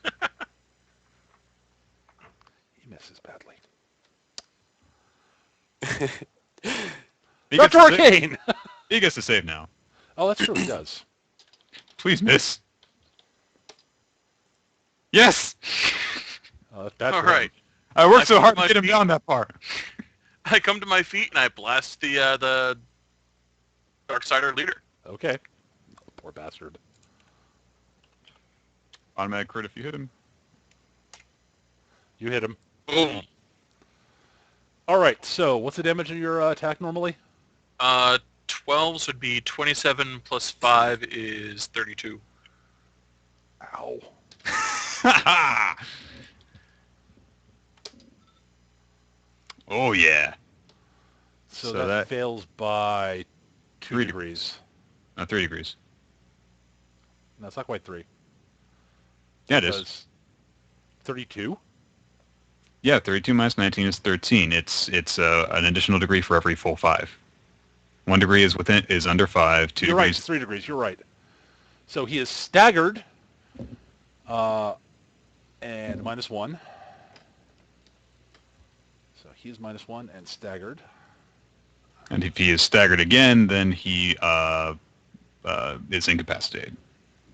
He misses badly. He gets Dr. to save- Arcane! He gets to save now. Oh, that's true, he does. Please miss. Yes! That's bad All for him. right. I worked so I hard put to my get him feet- down that far. I come to my feet and I blast the Darksider leader. Okay. Poor bastard. Automatic crit if you hit him. You hit him. Boom. All right, so what's the damage in your attack normally? 12s would be 27 plus 5 is 32. Ow. Oh, yeah. So, So that that- fails by 2 3 degrees. 3 degrees. No, it's not quite 3. Yeah, it is. Because 32? Yeah, 32 minus 19 is 13. It's an additional degree for every full 5. 1 degree is under 5. 2 You're right. degrees. It's 3 degrees. You're right. So he is staggered. And -1. So he's -1 and staggered. And if he is staggered again, then he is incapacitated.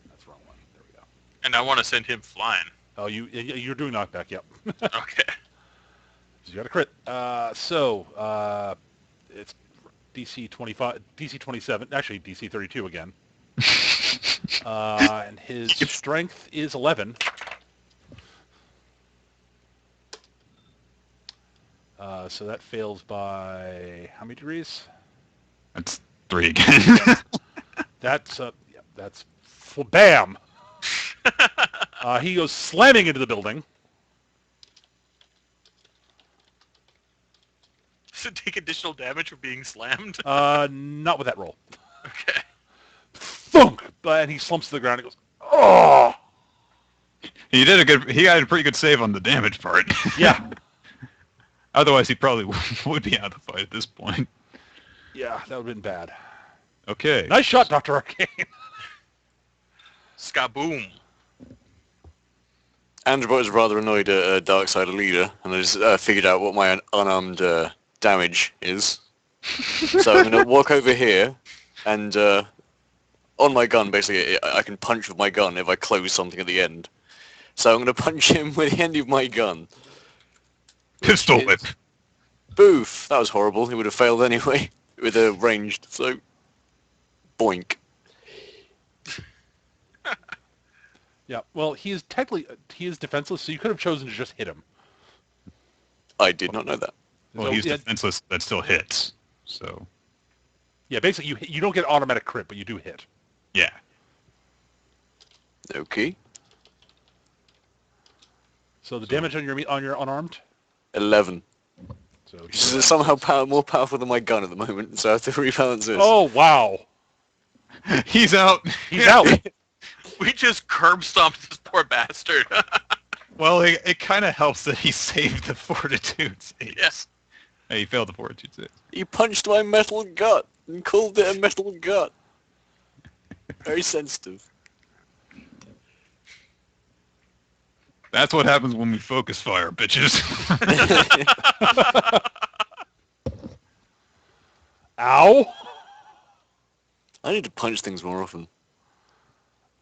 That's the wrong one. There we go. And I want to send him flying. Oh, you're doing knockback. Yep. Okay. You got a crit. It's DC 25, DC 27, actually DC 32 again. And his strength is 11. So that fails by how many degrees? That's 3 again. That's bam. He goes slamming into the building. Does it take additional damage for being slammed? Not with that roll. Okay. Thunk! And he slumps to the ground and goes, oh! He got a pretty good save on the damage part. Yeah. Otherwise, he probably would be out of the fight at this point. Yeah, that would have been bad. Okay. Nice shot, Dr. Arcane. Skaboom. Androbot is rather annoyed at Darksider leader, and has figured out what my unarmed damage is. So I'm going to walk over here, and on my gun, basically, I can punch with my gun if I close something at the end. So I'm going to punch him with the end of my gun. Pistol whip. Boof! That was horrible. He would have failed anyway, with a ranged, so... Boink. Yeah, well, he is defenseless, so you could have chosen to just hit him. I did not know that. Well, So, he's yeah, defenseless. That still hits. So, yeah, basically, you don't get automatic crit, but you do hit. yeah. Okay. So the damage on your unarmed. 11. So Which is somehow more powerful than my gun at the moment, so I have to rebalance this. oh wow, He's out. he's out. We just curb stomped this poor bastard. Well, it kind of helps that he saved the fortitude save. Yes. Hey, he failed the fortitude save. He punched my metal gut and called it a metal gut. Very sensitive. That's what happens when we focus fire, bitches. Ow. I need to punch things more often.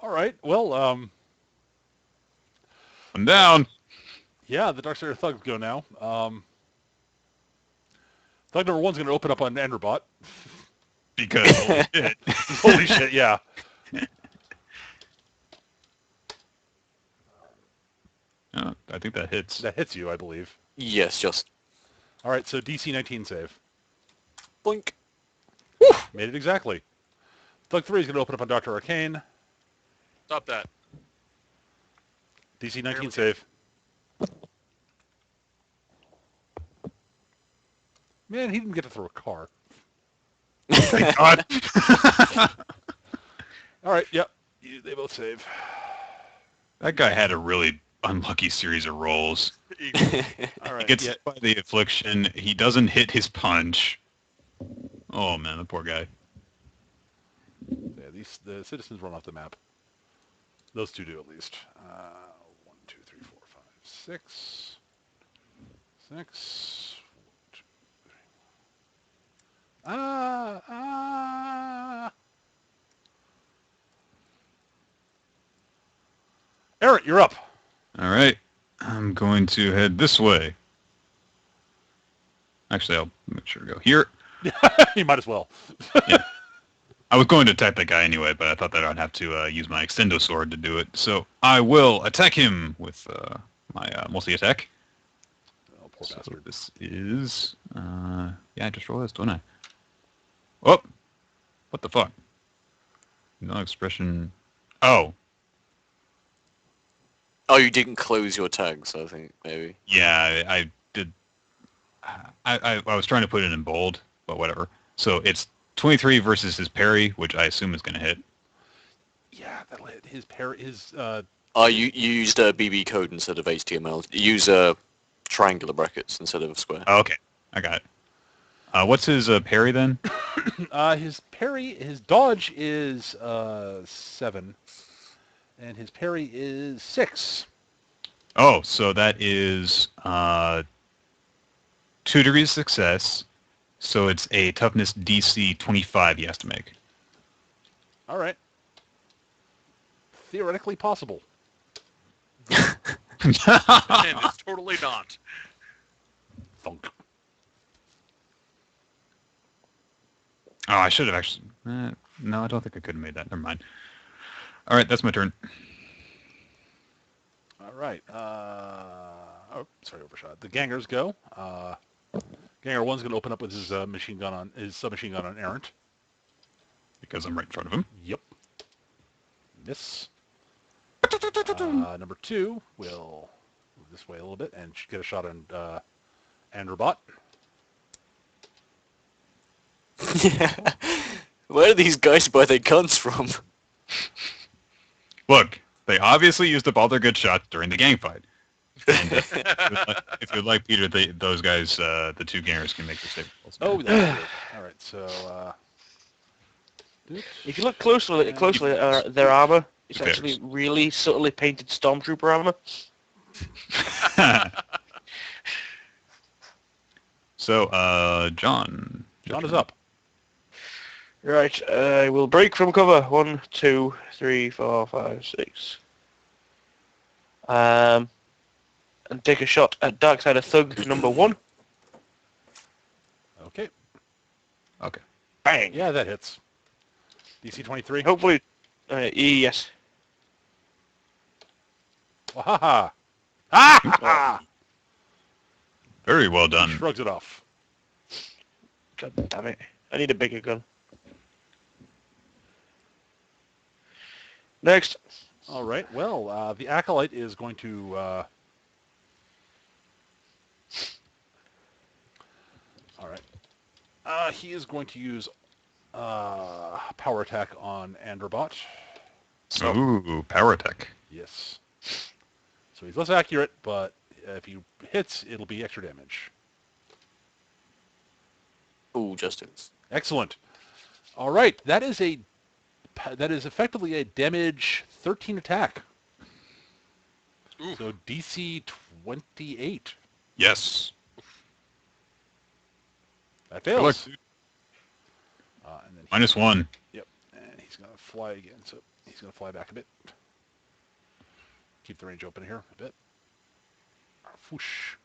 All right. Well, I'm down. yeah, the Darksider thugs go now. Thug number 1's going to open up on Enderbot. Because holy shit. Holy shit! Yeah. I think that hits. That hits you, I believe. Yes, just All right. So DC 19 save. boink. Made it exactly. Thug 3 is going to open up on Dr. Arcane. Stop that. DC 19 save. Man, he didn't get to throw a car. Thank God. All right. Yep. They both save. That guy had a really unlucky series of rolls. All right. He gets Yeah. hit by the affliction. He doesn't hit his punch. Oh man, the poor guy. Yeah, the citizens run off the map. Those two do at least. 1, 2, 3, 4, 5, 6. 6. Aaron, you're up. All right, I'm going to head this way. Actually, I'll make sure to go here. You might as well. I was going to attack that guy anyway, but I thought that I'd have to use my extendo sword to do it. So I will attack him with my multi-attack. Oh, poor So bastard. this is... yeah, I just rolled this, don't I? Oh! What the fuck? No expression... Oh! Oh, you didn't close your tags, I think, maybe. Yeah, I did... I was trying to put it in bold, but whatever. So it's 23 versus his parry, which I assume is going to hit. Yeah, that'll hit his Oh, you used a BB code instead of HTML. You use triangular brackets instead of square. Oh, okay, I got it. What's his parry then? His dodge is 7, and his parry is 6. Oh, so that is 2 degrees success. So it's a toughness DC 25 he has to make. All right. Theoretically possible. And it's totally not. Thunk. Oh, I should have actually... no, I don't think I could have made that. Never mind. All right, that's my turn. All right. Oh, sorry, overshot. The gangers go. Ganger 1's going to open up with his submachine gun on errant. Because I'm right in front of him. Yep. Miss. Number 2 will move this way a little bit and get a shot on Androbot. Where do these guys buy their guns from? Look, they obviously used up all their good shots during the gang fight. And if you'd like, Peter, those guys, the 2 gangers can make their save rolls. Oh, that's good. All right, so... If you look closely at their armor, it's Who cares? actually really subtly painted stormtrooper armor. So, John. John is up. Right, I will break from cover. 1, 2, 3, 4, 5, 6. And take a shot at Darksider Thug number 1. Okay. Okay. Bang! Yeah, that hits. DC 23. Hopefully, yes. Wahaha. Ah! Very well He done. shrugs it off. God damn it. I need a bigger gun. Next. All right. Well, the acolyte is going to. All right. He is going to use power attack on Androbot. Ooh, power attack. Yes. So he's less accurate, but if he hits, it'll be extra damage. Ooh, justice. Excellent. All right. That is effectively a damage 13 attack. Ooh. So DC 28. Yes. That Good luck, fails. dude. And then -1. Yep. And he's going to fly again. So he's going to fly back a bit. Keep the range open here a bit. Whoosh.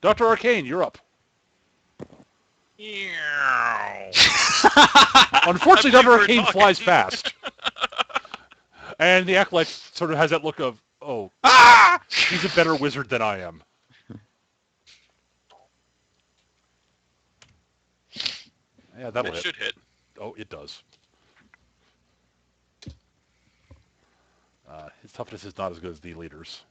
Dr. Arcane, you're up. Unfortunately, I believe Dr. we're Arcane talking. flies fast. And the acolyte sort of has that look of, oh, he's a better wizard than I am. Yeah, that'll It hit. should hit. Oh, it does. His toughness is not as good as the leader's.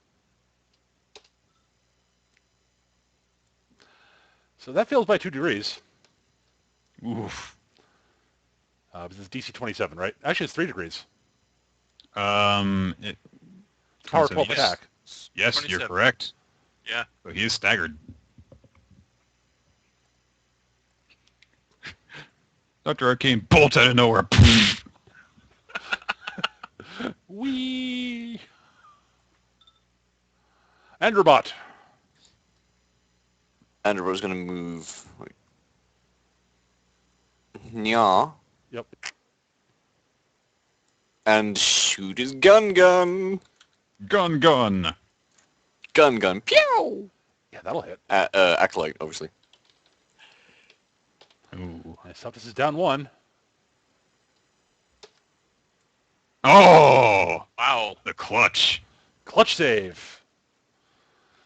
So that fails by 2 degrees. Oof. Because it's DC 27, right? Actually, it's 3 degrees. Power Power 12 attack. Yes, you're 27. correct. Yeah. So he is staggered. Dr. Arcane bolts out of nowhere. Whee! Androbot. Andrew's going to move. Wait. Nya. Yep. And shoot his gun. Gun. Gun. Pew! Yeah, that'll hit. Acolyte, obviously. Ooh. His toughness is down 1. Oh! Wow. The clutch. Clutch save.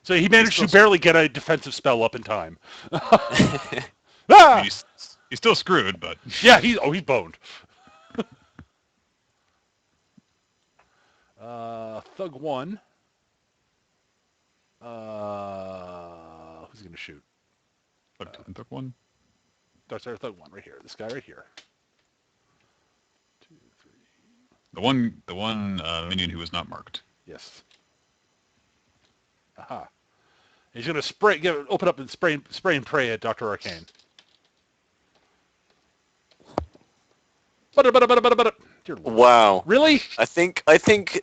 So he managed to barely get a defensive spell up in time. I Ah! mean, he's still screwed, but... Yeah, he's boned. Thug 1. Who's he going to shoot? Took one. Darksiders Thug 1, right here. This guy right here. 2, 3. The one minion who was not marked. Yes. Aha. He's going to open up and spray and pray at Dr. Arcane. Dear Lord. Wow. Really? I think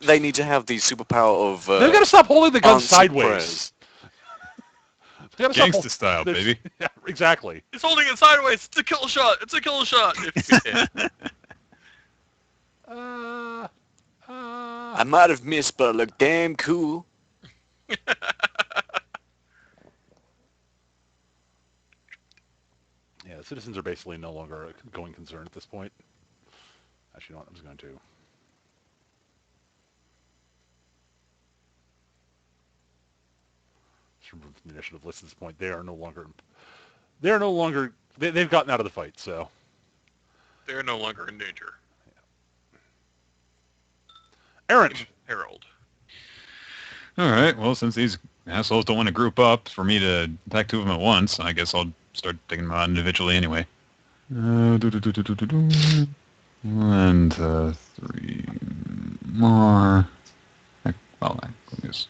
they need to have the superpower of They've got to stop holding the gun answered sideways. prayers. They've gotta stop Gangsta style, there's- baby. Yeah, exactly. He's holding it sideways. It's a kill shot. It's a kill shot. If you can. I might have missed, but I look damn cool. Yeah, the citizens are basically no longer a going concern at this point. Actually, you know what? I'm just going to. Just remove from the initiative list at this point. They are no longer. They've gotten out of the fight, so. They're no longer in danger. Errant. Harold. All right. Well, since these assholes don't want to group up for me to attack two of them at once, I guess I'll start taking them out individually anyway. And 3 more. Well, I guess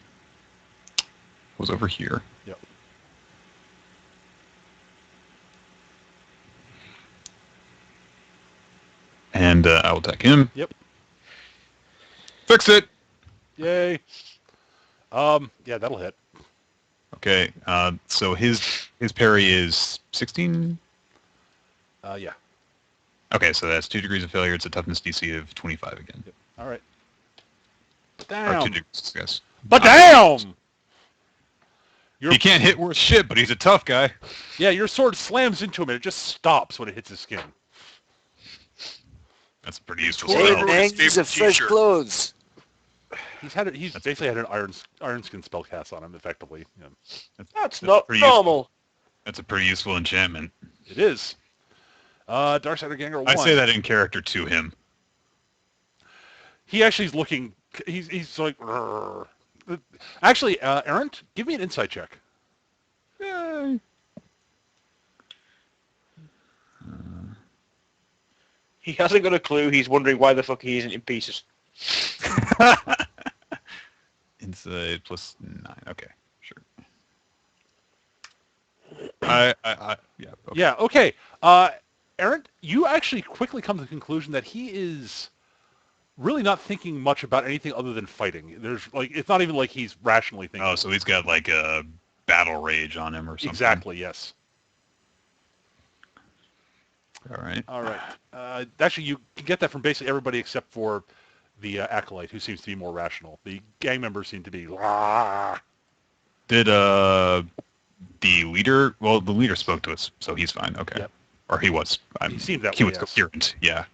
goes over here. Yep. And I will attack him. Yep. Fix it. Yay. Yeah, that'll hit. Okay. So his parry is 16. Yeah. Okay, so that's 2 degrees of failure. It's a toughness DC of 25 again. Yep. All right. Or 2 Down. degrees, yes. But down. He can't hit worth shit, but he's a tough guy. Yeah, your sword slams into him and it just stops when it hits his skin. That's a pretty useful Totally spell. ruined his Thanks of favorite fresh t-shirt. clothes. He's basically had an iron skin spell cast on him, effectively. Yeah. That's not pretty normal. That's a pretty useful enchantment. It is. Darksider Ganger 1. I say that in character to him. He actually is looking. He's like. "Rrr." Actually, Errant, give me an insight check. Yay. He hasn't got a clue. He's wondering why the fuck he isn't in pieces. Inside plus 9. Okay, sure. Yeah. Okay. Yeah. Okay. Errant, you actually quickly come to the conclusion that he is really not thinking much about anything other than fighting. It's not even like he's rationally thinking. Oh, so he's got like a battle rage on him or something. Exactly. Yes. All right. All right. Actually, you can get that from basically everybody except for the acolyte, who seems to be more rational. The gang members seem to be. "Rah." Did the leader? Well, the leader spoke to us, so he's fine. Okay. Yep. Or he was. He seemed that He way, was yes. coherent. Yeah.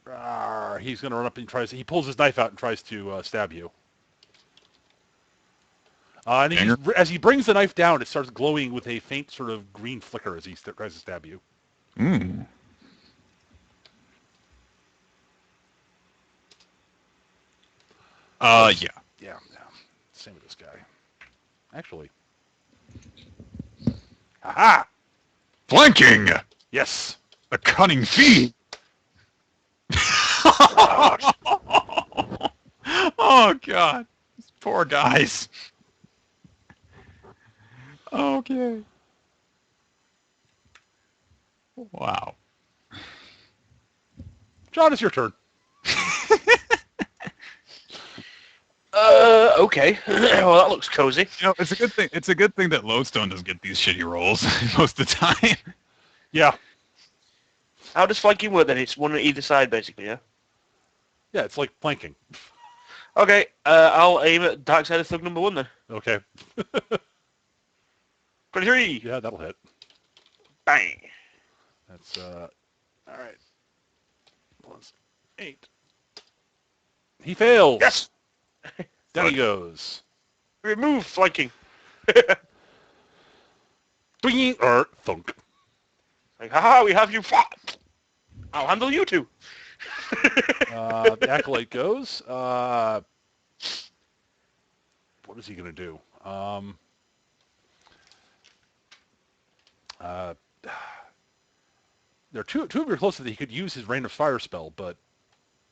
Rah. He's going to run up and he pulls his knife out and tries to stab you. And as he brings the knife down, it starts glowing with a faint sort of green flicker as he tries to stab you. Mm. Yeah. Yeah. Same with this guy. Actually. Aha! Flanking. Yes. A cunning fiend. Oh God. These poor guys. Okay. Wow. John, it's your turn. Okay. Well, that looks cozy. You know, it's a good thing. It's a good thing that Lodestone doesn't get these shitty rolls most of the time. Yeah. How does flanking work then? It's one on either side, basically, yeah? Yeah, it's like flanking. Okay, I'll aim at Darksider Thug number 1 then. Okay. 23! Yeah, that'll hit. Bang! That's, all right. Plus 8. He fails. Yes! Down he goes. Remove flanking. Bing, thunk. Like, haha, we have you fought. I'll handle you two. The acolyte goes. What is he going to do? There are two of you are close that he could use his rain of fire spell,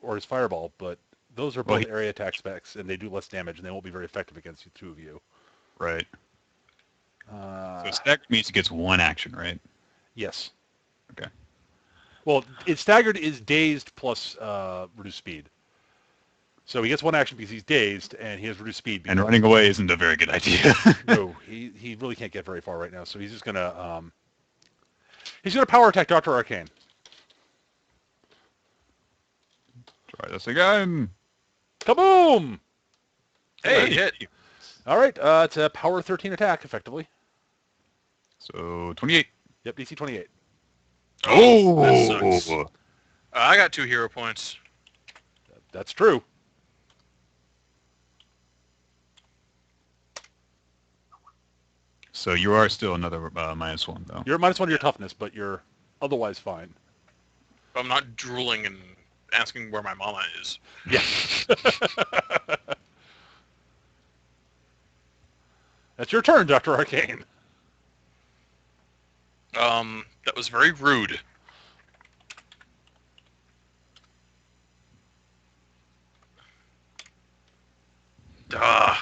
or his fireball, but those are both area attack specs, and they do less damage, and they won't be very effective against the two of you. right? So Uh, staggered means he gets one action, right? yes. Okay. Well, it's staggered is dazed plus reduced speed. So he gets one action because he's dazed, and he has reduced speed. And Because, running away isn't a very good idea. no, he really can't get very far right now. So he's just gonna power attack Dr. Arcane. Try this again. Kaboom! Hey, hit. All right, it's a power 13 attack, effectively. So 28. Yep, DC 28. That sucks. I got 2 hero points. That's true. So you are still another -1 though. You're -1 to your toughness, but you're otherwise fine. I'm not drooling and asking where my mama is. Yeah. That's your turn, Dr. Arcane. That was very rude. Duh.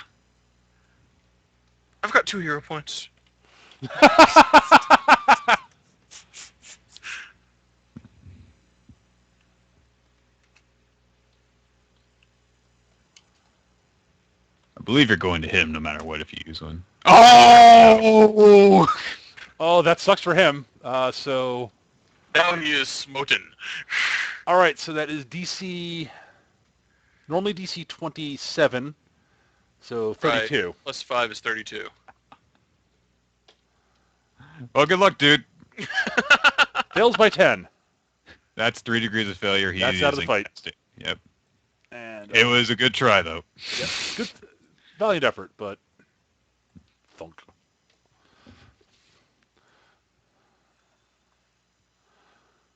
I've got 2 hero points. I believe you're going to him no matter what if you use one. Oh! Oh, that sucks for him. So, Now he is smoten. all right, so that is DC, normally DC 27, so 32. Plus 5 is 32. Well, good luck, dude. Fails by 10. That's 3 degrees of failure. He That's out of the isn't fight. casting. Yep. And It was a good try, though. yep, good, valiant effort, but thunk.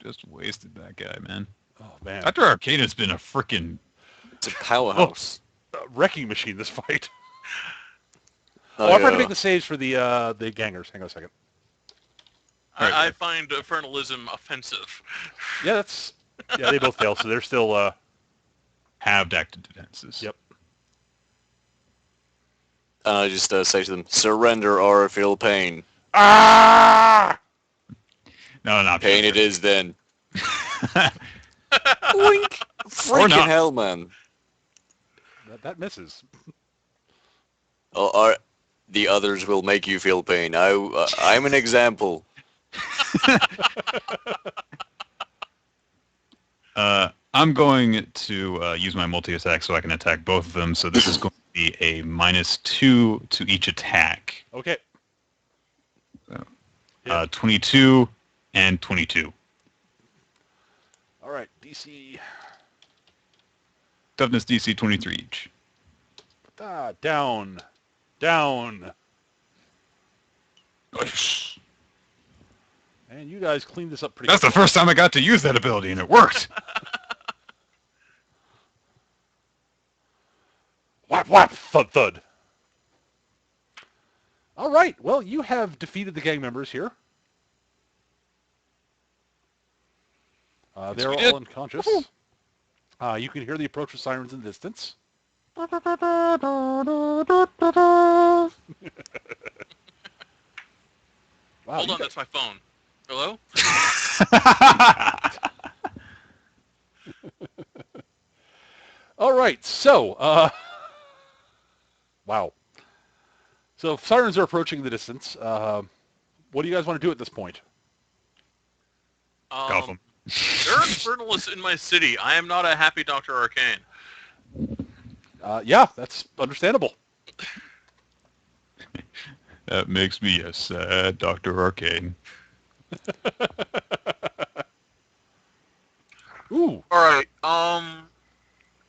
Just wasted that guy, man. Oh man, Dr. Arcane has been a freaking... It's a powerhouse. wrecking machine this fight. Oh, Oh, I forgot to yeah. make the saves for the gangers. Hang on a second. Alright. I find Infernalism offensive. Yeah, they both fail, so they're still Halved active defenses. Yep. And I just say to them, surrender or feel pain. ah. No, not Pain it is then. Boink. Freaking not. hell, man. That misses. Or the others will make you feel pain. I'm an example. I'm going to use my multi-attack so I can attack both of them. So this is going to be a -2 to each attack. Okay. 22 and 22. All right, DC. Toughness DC 23 each. Down. Nice. And you guys cleaned this up pretty That's the quickly. first time I got to use that ability, and it worked. Whap, whap, thud, thud. All right, well, you have defeated the gang members here. They're we all did. unconscious. You can hear the approach of sirens in the distance. Wow, Hold you on, guys- that's my phone. Hello? All right, so, wow. So sirens are approaching the distance. What do you guys want to do at this point? Cuff 'em. There are infernalists in my city. I am not a happy Dr. Arcane. Yeah, that's understandable. That makes me a sad Dr. Arcane. Ooh, Alright,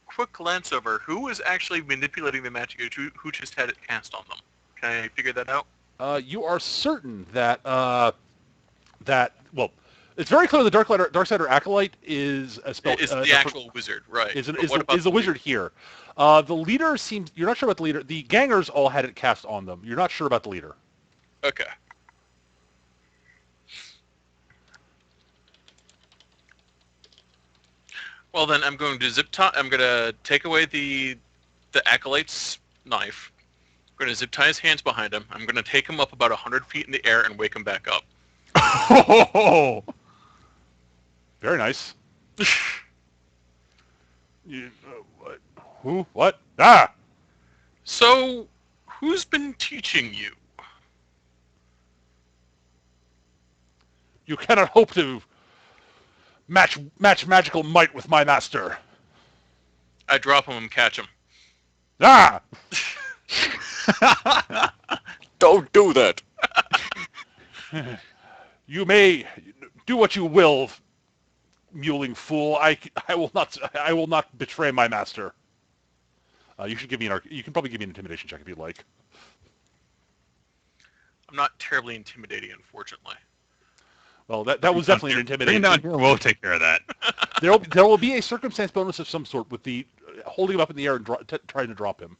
quick glance over. Who is actually manipulating the magic? Who just had it cast on them? Can I figure that out? you are certain that well, it's very clear the Darksider acolyte is a spell. It's the actual wizard, right. Is But what about the wizard here? The leader seems. You're not sure about the leader. The gangers all had it cast on them. You're not sure about the leader. Okay. Well, then I'm going to take away the acolyte's knife. I'm I'm going to zip tie his hands behind him. I'm going to take him up about 100 feet in the air and wake him back up. Oh, Very nice. What? Who? What? Ah! So, who's been teaching you? You cannot hope to match magical might with my master. I drop him and catch him. Ah! Don't do that. You may do what you will, mewling fool. I will not betray my master. You should give me you can probably give me an intimidation check if you'd like. I'm not terribly intimidating, unfortunately. Well, that was definitely an bring intimidation. him down here. We'll take care of that. There will be a circumstance bonus of some sort with the holding him up in the air and trying to drop him.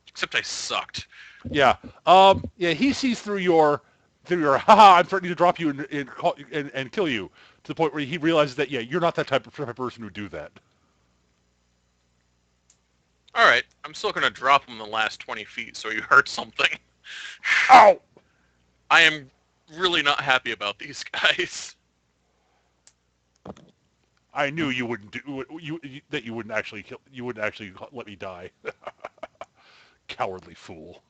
Except I sucked. Yeah. Yeah. He sees through your haha. I'm threatening to drop you and kill you to the point where he realizes that you're not that type of person who do that. All right, I'm still going to drop him the last 20 feet so he hurt something. Ow! I am really not happy about these guys. I knew you wouldn't that you wouldn't actually let me die. Cowardly fool.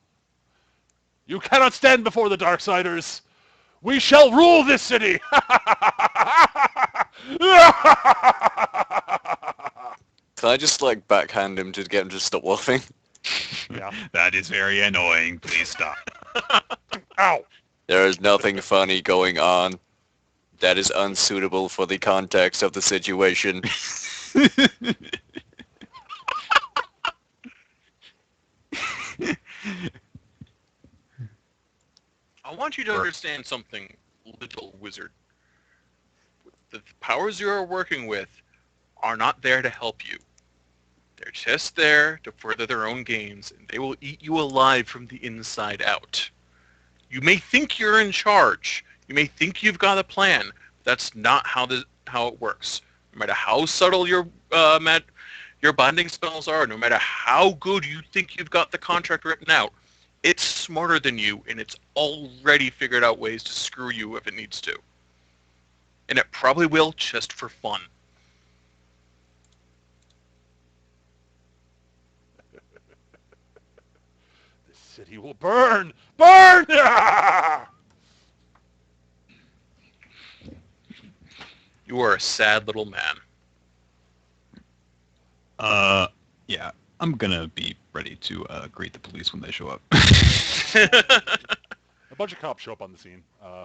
You cannot stand before the Darksiders. We shall rule this city. Can I just, like, backhand him to get him to stop laughing? Yeah. That is very annoying. Please stop. Ow! There is nothing funny going on. That is unsuitable for the context of the situation. I want you to understand something, little wizard. The powers you are working with are not there to help you. They're just there to further their own gains, and they will eat you alive from the inside out. You may think you're in charge. You may think you've got a plan. That's not how it works. No matter how subtle your binding spells are, no matter how good you think you've got the contract written out, it's smarter than you, and it's already figured out ways to screw you if it needs to. And it probably will just for fun. The city will burn! Burn! You are a sad little man. Yeah. I'm gonna be ready to greet the police when they show up. A bunch of cops show up on the scene.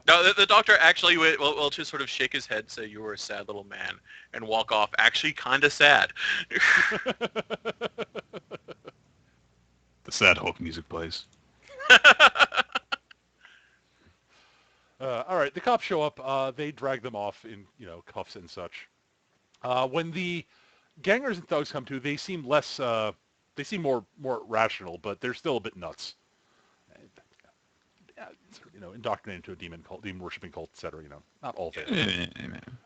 No, the doctor actually will just sort of shake his head, say, "You were a sad little man," and walk off, actually kind of sad. The sad hope music plays. All right, the cops show up. They drag them off in cuffs and such. When the gangers and thugs come to, they seem less. They seem more rational, but they're still a bit nuts. Indoctrinated into a demon worshipping cult, etc. Not all of it,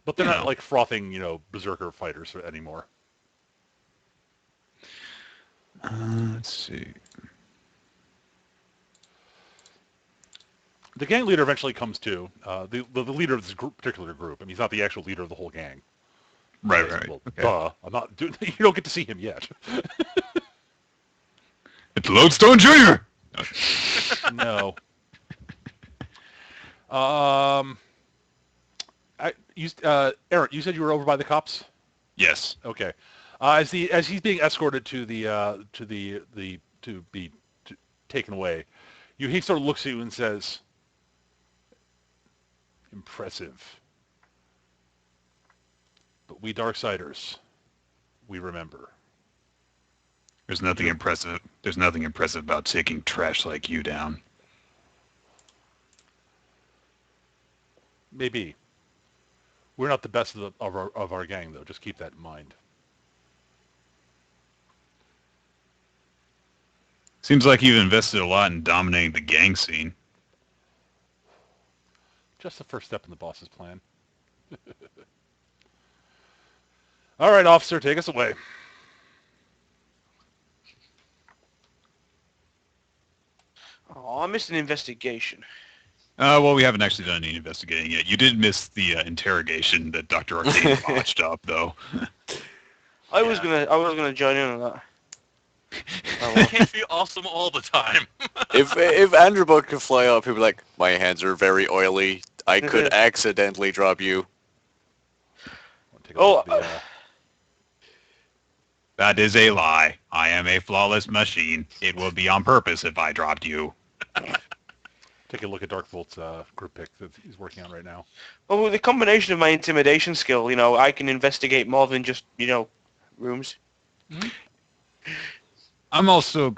but they're not like frothing, berserker fighters anymore. Let's see. The gang leader eventually comes to. The leader of this particular group. I mean, he's not the actual leader of the whole gang. Right. Well, Okay. duh. I'm not doing. You don't get to see him yet. It's Lodestone Jr. No. Aaron, you said you were over by the cops. Yes. Okay. As he's being escorted to be taken away, he sort of looks at you and says, "Impressive. But we Darksiders, we remember." There's nothing impressive. There's nothing impressive about taking trash like you down. Maybe. We're not the best of our gang, though. Just keep that in mind. Seems like you've invested a lot in dominating the gang scene. Just the first step in the boss's plan. All right, officer, take us away. Oh, I missed an investigation. Well, we haven't actually done any investigating yet. You did miss the interrogation that Dr. Arcane botched up, though. I was gonna join in on that. Oh, It well. can't be awesome all the time. If Andrew Bug could fly up, he'd be like, my hands are very oily. I could Mhm. accidentally drop you. Take a look at the, That is a lie. I am a flawless machine. It will be on purpose if I dropped you. take a look at Darkvolt's group pick that he's working on right now. Well, with the combination of my intimidation skill, I can investigate more than just, rooms. I'm also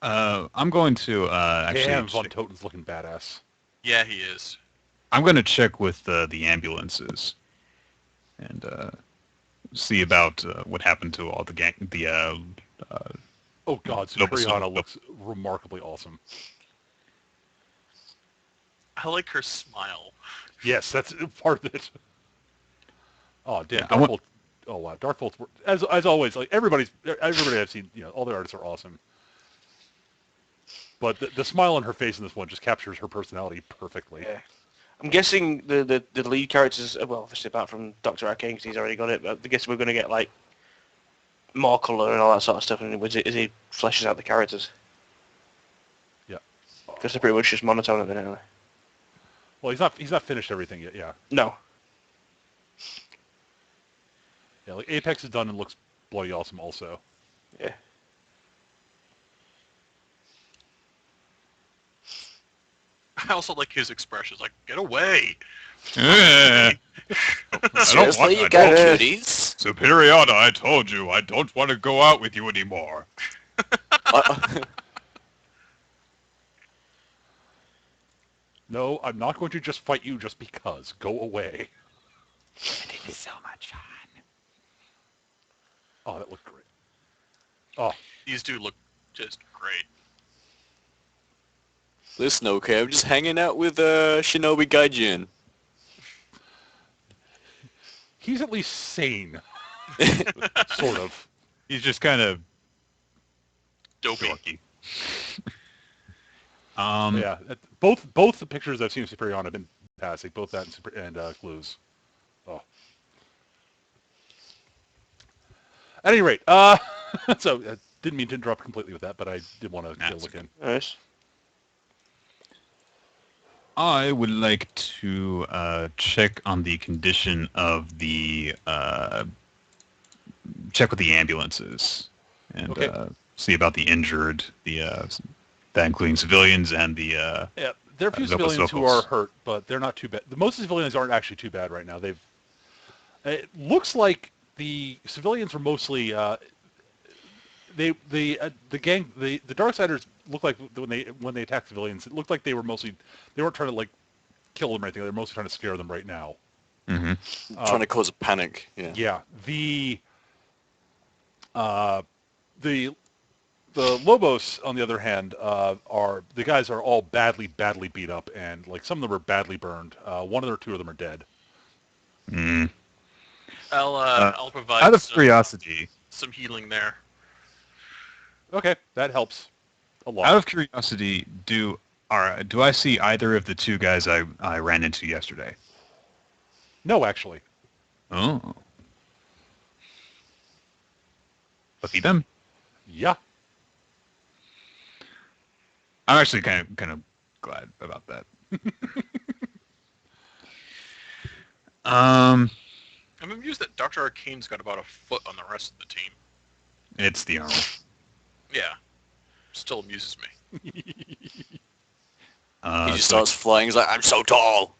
I'm going to actually Damn, Von Toten's looking badass. Yeah, he is. I'm going to check with the ambulances and see about what happened to all the gang. Oh god, Superiana looks remarkably awesome. I like her smile. Yes, that's part of it. Oh damn, Yeah, Darkvolt. Oh wow, Darkvolt's as always. Like everybody I've seen, all the artists are awesome. But the smile on her face in this one just captures her personality perfectly. Yeah. I'm guessing the lead characters, well, obviously apart from Dr. Arcane, because he's already got it, but I guess we're going to get, like, more colour and all that sort of stuff as he fleshes out the characters. Yeah. Because they're pretty much just monotone at the minute. Well, he's not finished everything yet. Yeah. No. Yeah, like Apex is done and looks bloody awesome also. Yeah. I also like his expressions, like, get away. I don't Seriously, want you that. got Uh, cuties? Superiana, I told you, I don't want to go out with you anymore. No, I'm not going to just fight you just because. Go away. It is so much fun. Oh, that looked great. Oh, These do look just great. Listen, okay, I'm just hanging out with Shinobi Gaijin. he's at least sane. Sort of. He's just kind of Dopey. dorky. Yeah, both the pictures I've seen of Superion have been fantastic. Both that and Glues. Oh. At any rate, so I didn't mean to interrupt completely with that, but I did want to get a look in. Nice. I would like to check on the condition of the check with the ambulances and Okay. See about the injured, that including civilians and the Yeah, there are a few Locals, civilians who locals. are hurt, but they're not too bad. Most of the civilians aren't actually too bad right now. It looks like the civilians were mostly the Darksiders looked like when they attacked civilians, it looked like they weren't trying to like kill them or anything. They're mostly trying to scare them right now. Mm-hmm. Trying to cause a panic, yeah. Yeah, the Lobos, on the other hand, the guys are all badly beat up, and like some of them are badly burned. One or two of them are dead. Mm. I'll provide Out of curiosity, some healing there. Okay, that helps a lot. out of curiosity, do I see either of the two guys I ran into yesterday? No, actually. Oh, lucky them. Yeah. I'm actually kind of glad about that. I'm amused that Dr. Arcane's got about a foot on the rest of the team. It's the armor. Yeah. Still amuses me. He just So starts flying, he's like, I'm so tall!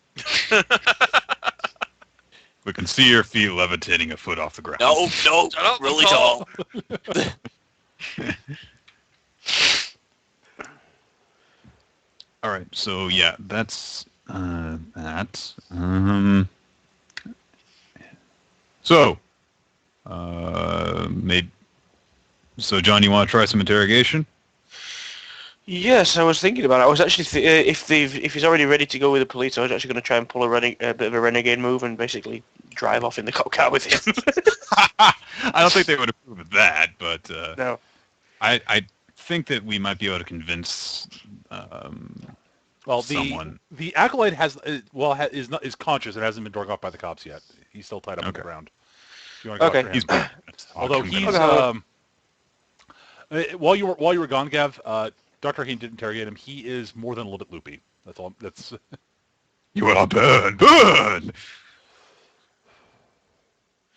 we can see your feet levitating a foot off the ground. No, Shut up, really I'm tall. All right, so yeah, that's that. So, So, John, you want to try some interrogation? Yes, I was thinking about it. I was actually, if he's already ready to go with the police, I was actually going to try and pull a bit of a renegade move and basically drive off in the cop car with him. I don't think they would approve of that, but No. I think that we might be able to convince Well, someone. the acolyte is conscious and hasn't been drugged off by the cops yet. He's still tied up on the Okay. ground. If you want to go Okay. after him. Although he's Okay. while you were gone, Gav, Dr. Heen did interrogate him. He is more than a little bit loopy. That's all. That's You will burn, burn.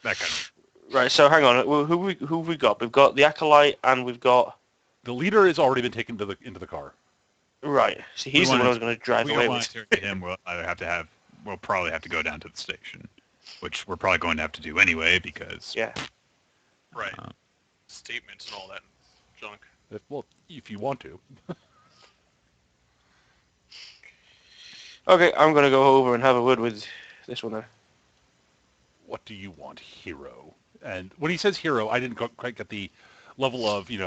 That kind of. Right, so hang on. Who have we got? We've got the acolyte, and we've got... the leader has already been taken into the car. Right. So he's the one I was going to drive We away don't want with. to interrogate him. We'll probably have to go down to the station, which we're probably going to have to do anyway because. Yeah. Right. Statements and all that junk. If you want to. Okay, I'm going to go over and have a word with this one then. What do you want, hero? And when he says hero, I didn't quite get the level of, He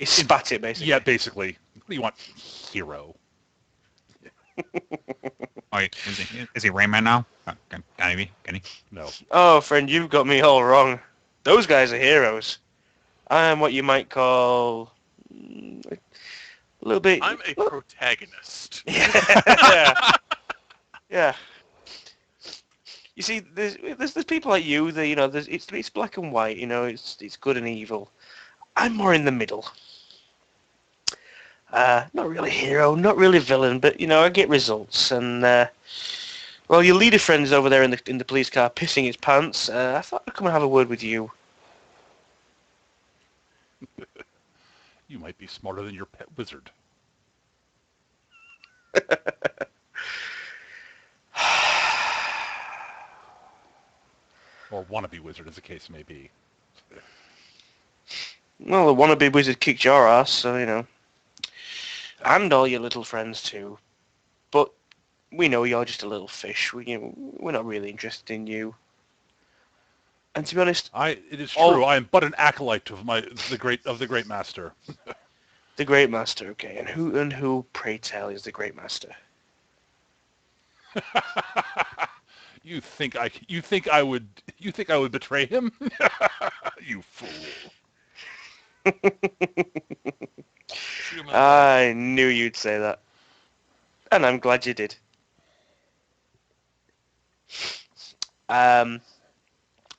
spat it, basically. yeah, basically. What do you want, hero? Wait, is he Rayman now? Can he? No. Oh, friend, you've got me all wrong. Those guys are heroes. I am what you might call... a little bit... I'm a protagonist. Yeah. Yeah. You see, there's people like you that it's black and white. It's good and evil. I'm more in the middle. Not really hero, not really villain, but I get results. And well, your leader friend's over there in the police car pissing his pants. I thought I'd come and have a word with you. You might be smarter than your pet wizard. Or wannabe wizard, as the case may be. Well, the wannabe wizard kicked your ass, so and all your little friends too. But we know you're just a little fish. We're not really interested in you. And to be honest, It is true. I am but an acolyte of the great master. the Great Master, okay. And who, pray tell, is the Great Master? You think I would betray him? You fool. Shoot him in the leg. I knew you'd say that. And I'm glad you did. By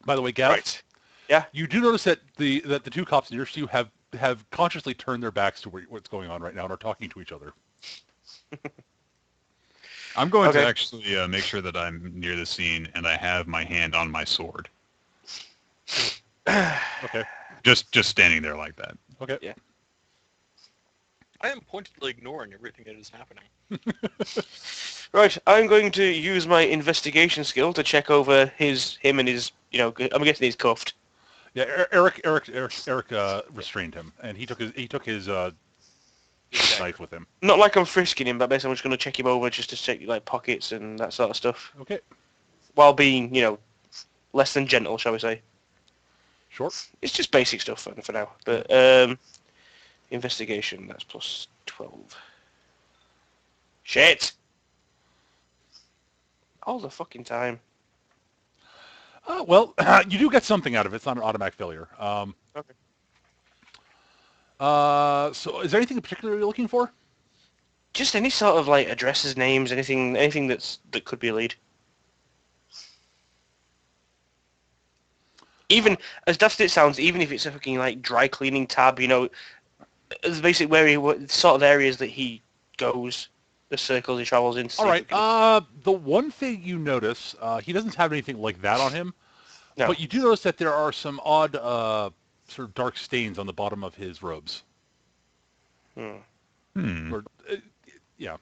the way, Gav, Right. Yeah? you do notice that the two cops nearest you have consciously turned their backs to what's going on right now and are talking to each other. I'm going to Okay. actually make sure that I'm near the scene and I have my hand on my sword. Okay. Just standing there like that. Okay. Yeah. I am pointedly ignoring everything that is happening. Right, I'm going to use my investigation skill to check over him and his, I'm guessing he's cuffed. Yeah. Eric restrained him, and he took his knife with him. Not like I'm frisking him, but basically I'm just going to check him over just to check like pockets and that sort of stuff. Okay. While being, less than gentle, shall we say. Sure. It's just basic stuff for now. But investigation, that's plus 12. Shit! All the fucking time. Well, you do get something out of it. It's not an automatic failure. Okay. So is there anything in particular you're looking for? Just any sort of like addresses, names, anything that could be a lead. Even as daft as it sounds, even if it's a fucking like dry cleaning tab, it's basically sort of areas that he goes, the circles he travels in. All right. The one thing you notice, he doesn't have anything like that on him, No. but you do notice that there are some odd sort of dark stains on the bottom of his robes. Or, yeah,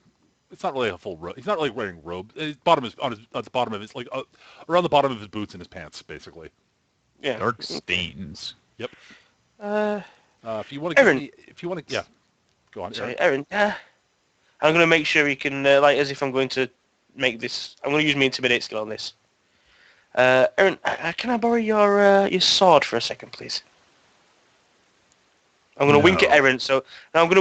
it's not really a full robe. He's not really wearing robe. His bottom is on the bottom of his around the bottom of his boots and his pants, basically. Yeah. Dark stains. Yep. If you want Aaron. to, yeah, go on. Sorry, Aaron. Aaron. I'm going to make sure he can, as if I'm going to make this, I'm going to use my intimidate skill on this. Aaron, can I borrow your sword for a second, please? I'm going to wink at Aaron, so I'm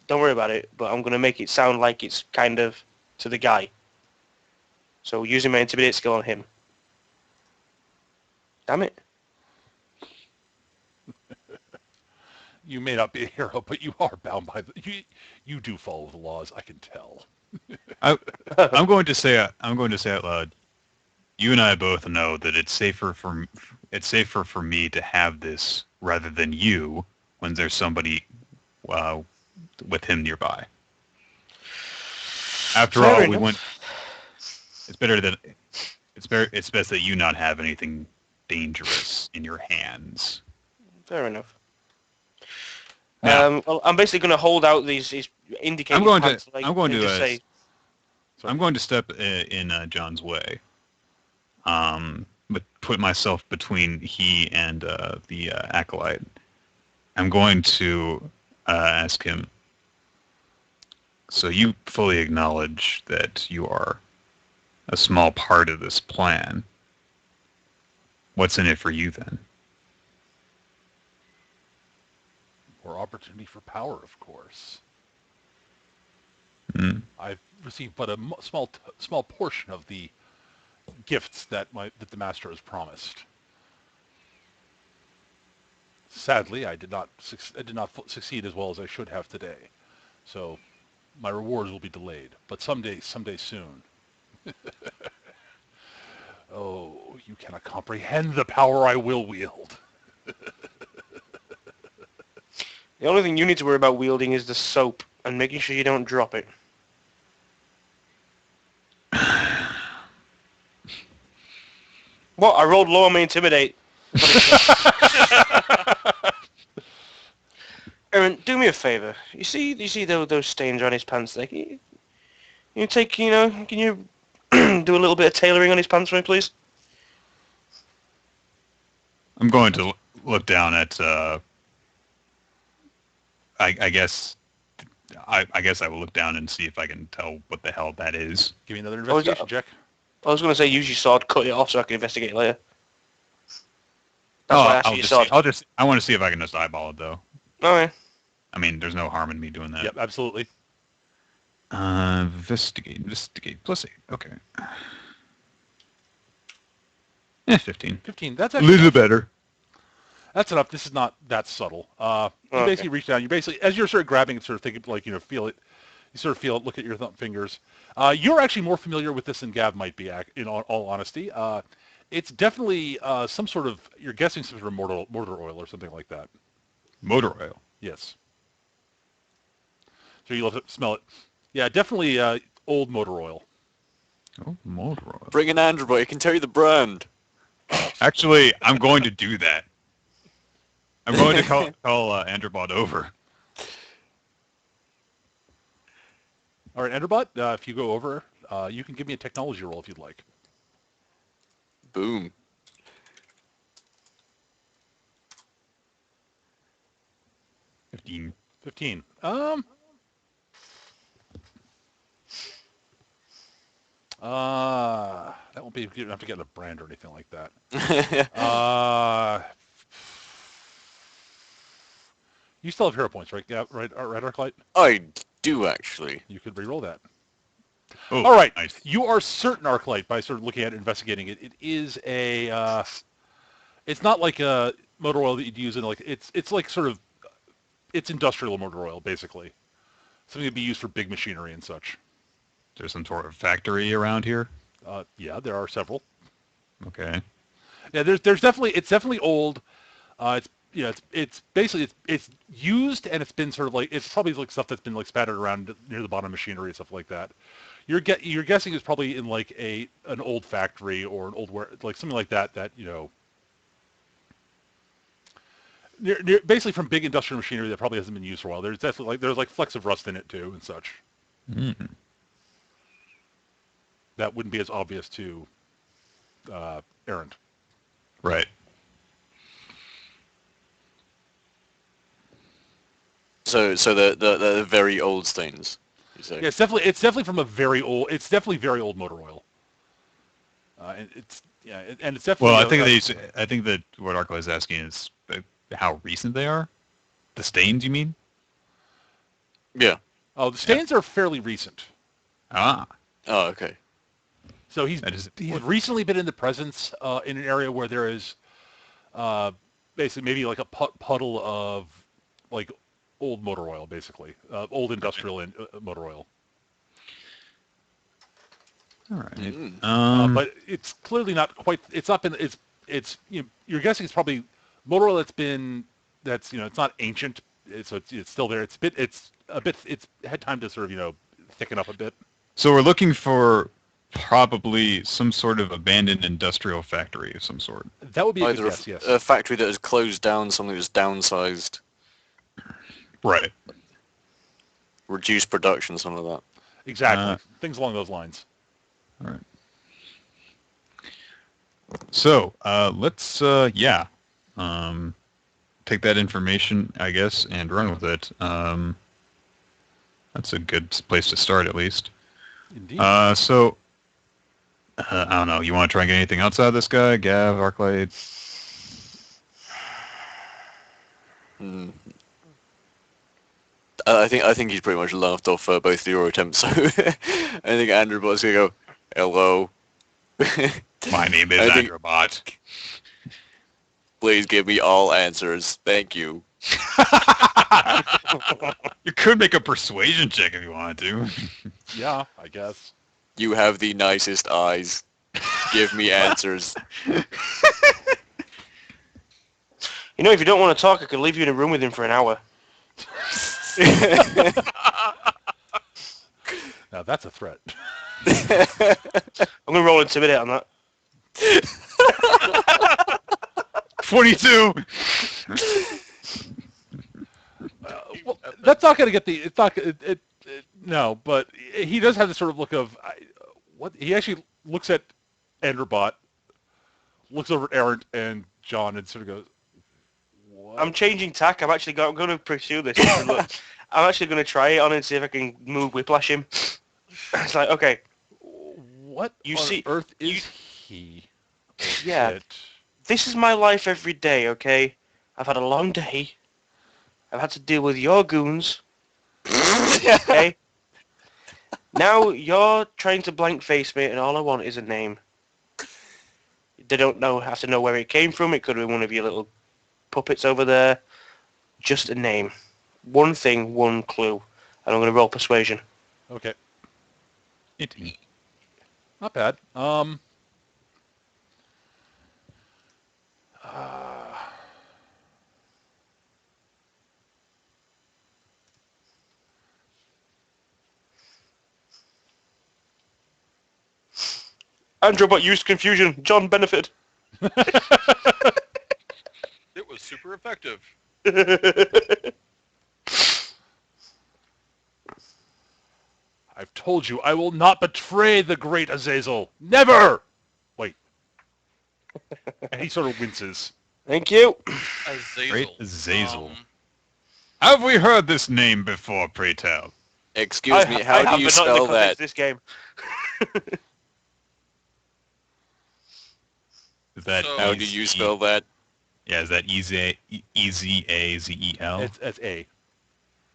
don't worry about it, but I'm going to make it sound like it's kind of to the guy. So using my intimidate skill on him. Damn it. You may not be a hero, but you are bound by the... You do follow the laws, I can tell. I'm going to say out loud. You and I both know that it's safer for me to have this rather than you when there's somebody with him nearby. After Fair all, enough. It's best that you not have anything dangerous in your hands. Fair enough. Now, Well, I'm basically going to hold out these indicating pants leg and just say, I'm going to step in John's way. But put myself between he and the acolyte. I'm going to ask him. So you fully acknowledge that you are a small part of this plan. What's in it for you then? Or opportunity for power, of course. Hmm. I've received but a small portion of the gifts that the master has promised. Sadly, I did not succeed as well as I should have today. So my rewards will be delayed, but someday soon. Oh, you cannot comprehend the power I will wield. the only thing you need to worry about wielding is the soap and making sure you don't drop it. What? I rolled low on my intimidate. Aaron, do me a favor. You see those stains on his pants there? Can you can you do a little bit of tailoring on his pants for me, please? I'm going to look down at. I guess I will look down and see if I can tell what the hell that is. Give me another investigation check. I was going to say use your sword, cut it off so I can investigate later. That's why I asked you your sword. I want to see if I can just eyeball it though. Okay. I mean, there's no harm in me doing that. Yep, absolutely. Investigate plus 8. Okay. 15. 15. That's A actually little better. That's enough. This is not that subtle. You Okay. basically reach down. You basically, as you're sort of grabbing and sort of thinking, like, feel it. You sort of feel it. Look at your fingers. You're actually more familiar with this than Gav might be. In all honesty, it's definitely some sort of. You're guessing some sort of motor oil or something like that. Motor oil. Yes. So you smell it. Yeah, definitely old motor oil. Oh, motor oil. Bring an Android, he can tell you the brand. Actually, I'm going to do that. I'm going to call Androbot over. All right, Enderbot, if you go over, you can give me a technology roll if you'd like. Boom. 15. 15. That won't be good enough to get a brand or anything like that. You still have hero points, right? Yeah, right, Arclight? I do, actually. You could re-roll that. Oh, All right. nice. You are certain, Arclight, by sort of looking at it, investigating it. It is a. It's not like a motor oil that you'd use in like it's like sort of. It's industrial motor oil, basically. Something that'd be used for big machinery and such. There's some sort of factory around here. Yeah, there are several. Okay. Yeah, there's definitely it's definitely old. It's basically it's used and it's been sort of like it's probably like stuff that's been like spattered around near the bottom of machinery and stuff like that. You're guessing it's probably in like an old factory or an old like something like that near basically from big industrial machinery that probably hasn't been used for a while. There's definitely there's flecks of rust in it too and such. Mm. That wouldn't be as obvious to Errant. Right. So the very old stains, you say? Yeah, it's definitely from a very old. It's definitely very old motor oil. And it's definitely. Well, I think that what Arco is asking is how recent they are. The stains, you mean? Yeah. Oh, the stains are fairly recent. Ah. Oh, okay. So he's That is recently been in the presence in an area where there is basically maybe like a puddle of like old motor oil, basically old industrial motor oil. all right. But it's clearly not quite. It's not been. It's you're guessing it's probably motor oil that's it's not ancient. It's still there. It's had time to sort of thicken up a bit. So we're looking for probably some sort of abandoned industrial factory of some sort. That would be a Either good guess. Yes. a factory that has closed down, something that's downsized, Right. reduced production, something like that. Exactly. Things along those lines. All right. So let's take that information, I guess, and run with it. That's a good place to start, at least. Indeed. So I don't know. You want to try and get anything outside of this guy? Gav, Arclight? I think he's pretty much laughed off both of your attempts. So I think Andrew Bot's gonna go, "Hello." My name is I think- Andrew Bot. Please give me all answers. Thank you. You could make a persuasion check if you wanted to. Yeah, I guess. You have the nicest eyes. Give me answers. You know, if you don't want to talk, I could leave you in a room with him for an hour. Now that's a threat. I'm going to roll intimidate on that. 22! Well, that's not going to get the. It's not. No, but he does have this sort of look of what he actually looks at Enderbot, looks over at Errant and John, and sort of goes, "What?" I'm changing tack. I'm going to pursue this. Look, I'm actually going to try it on and see if I can move Whiplash him. It's like, okay, What You on see- earth is he? Yeah. Shit. this is my life every day, okay? I've had a long day. I've had to deal with your goons. Okay? Now you're trying to blank face me, and all I want is a name. They don't have to know where it came from. It could be one of your little puppets over there. Just a name. One thing, one clue. And I'm going to roll persuasion. Okay, 18. not bad. Andrew, but used confusion. John benefit. It was super effective. I've told you, I will not betray the great Azazel. Never! Wait. And he sort of winces. Thank you. Azazel. Great Azazel. Um, Have we heard this name before, pray tell? Excuse me, how do you but not in the spell context that? of this game. Is that So- How do you spell that? Yeah, is that E-Z-A-Z-E-L? It's A.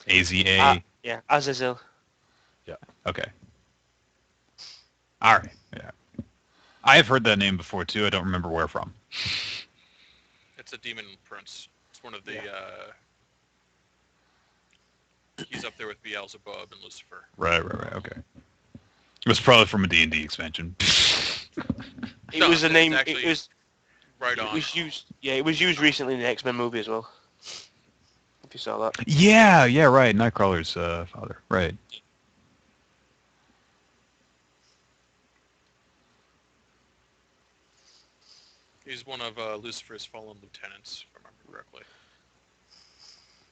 A-Z-A? Yeah, Azazel. Okay. All right. Yeah. I have heard that name before, too. I don't remember where from. it's a demon prince. It's one of the. He's up there with Beelzebub and Lucifer. Right. Okay. It was probably from a D&D expansion. It No, was a it's name. actually It was. Right It on. was used. Yeah, it was used recently in the X-Men movie as well. If you saw that. Yeah, right. Nightcrawler's father. Right. He's one of Lucifer's fallen lieutenants, if I remember correctly.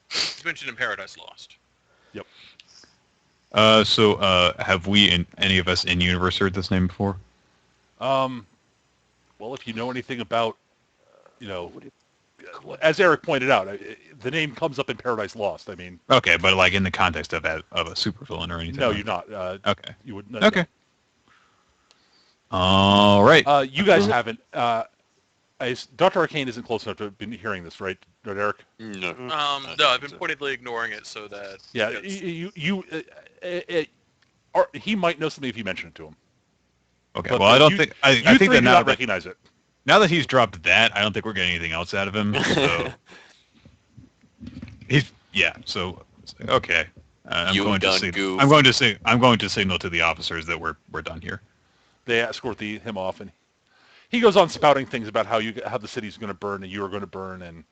He's mentioned in Paradise Lost. So have we, any of us in universe, heard this name before? Well, if you know anything about, as Eric pointed out, the name comes up in Paradise Lost. I mean, Okay, but like in the context of a supervillain or anything. no, like you're not. Okay. You would. Okay. All right. You guys haven't. Dr. Arcane isn't close enough to have been hearing this, right, Eric? No. No, I've been pointedly ignoring it so that. Yeah, it's- or he might know something if you mention it to him. Okay. But Well, I don't you- think You I think three that do not recognize it. now that he's dropped that, I don't think we're getting anything else out of him. So So it's like, okay. I'm You going to done say goof. I'm going to signal to the officers that we're done here. They escort him off, and he goes on spouting things about how the city's going to burn and you are going to burn, and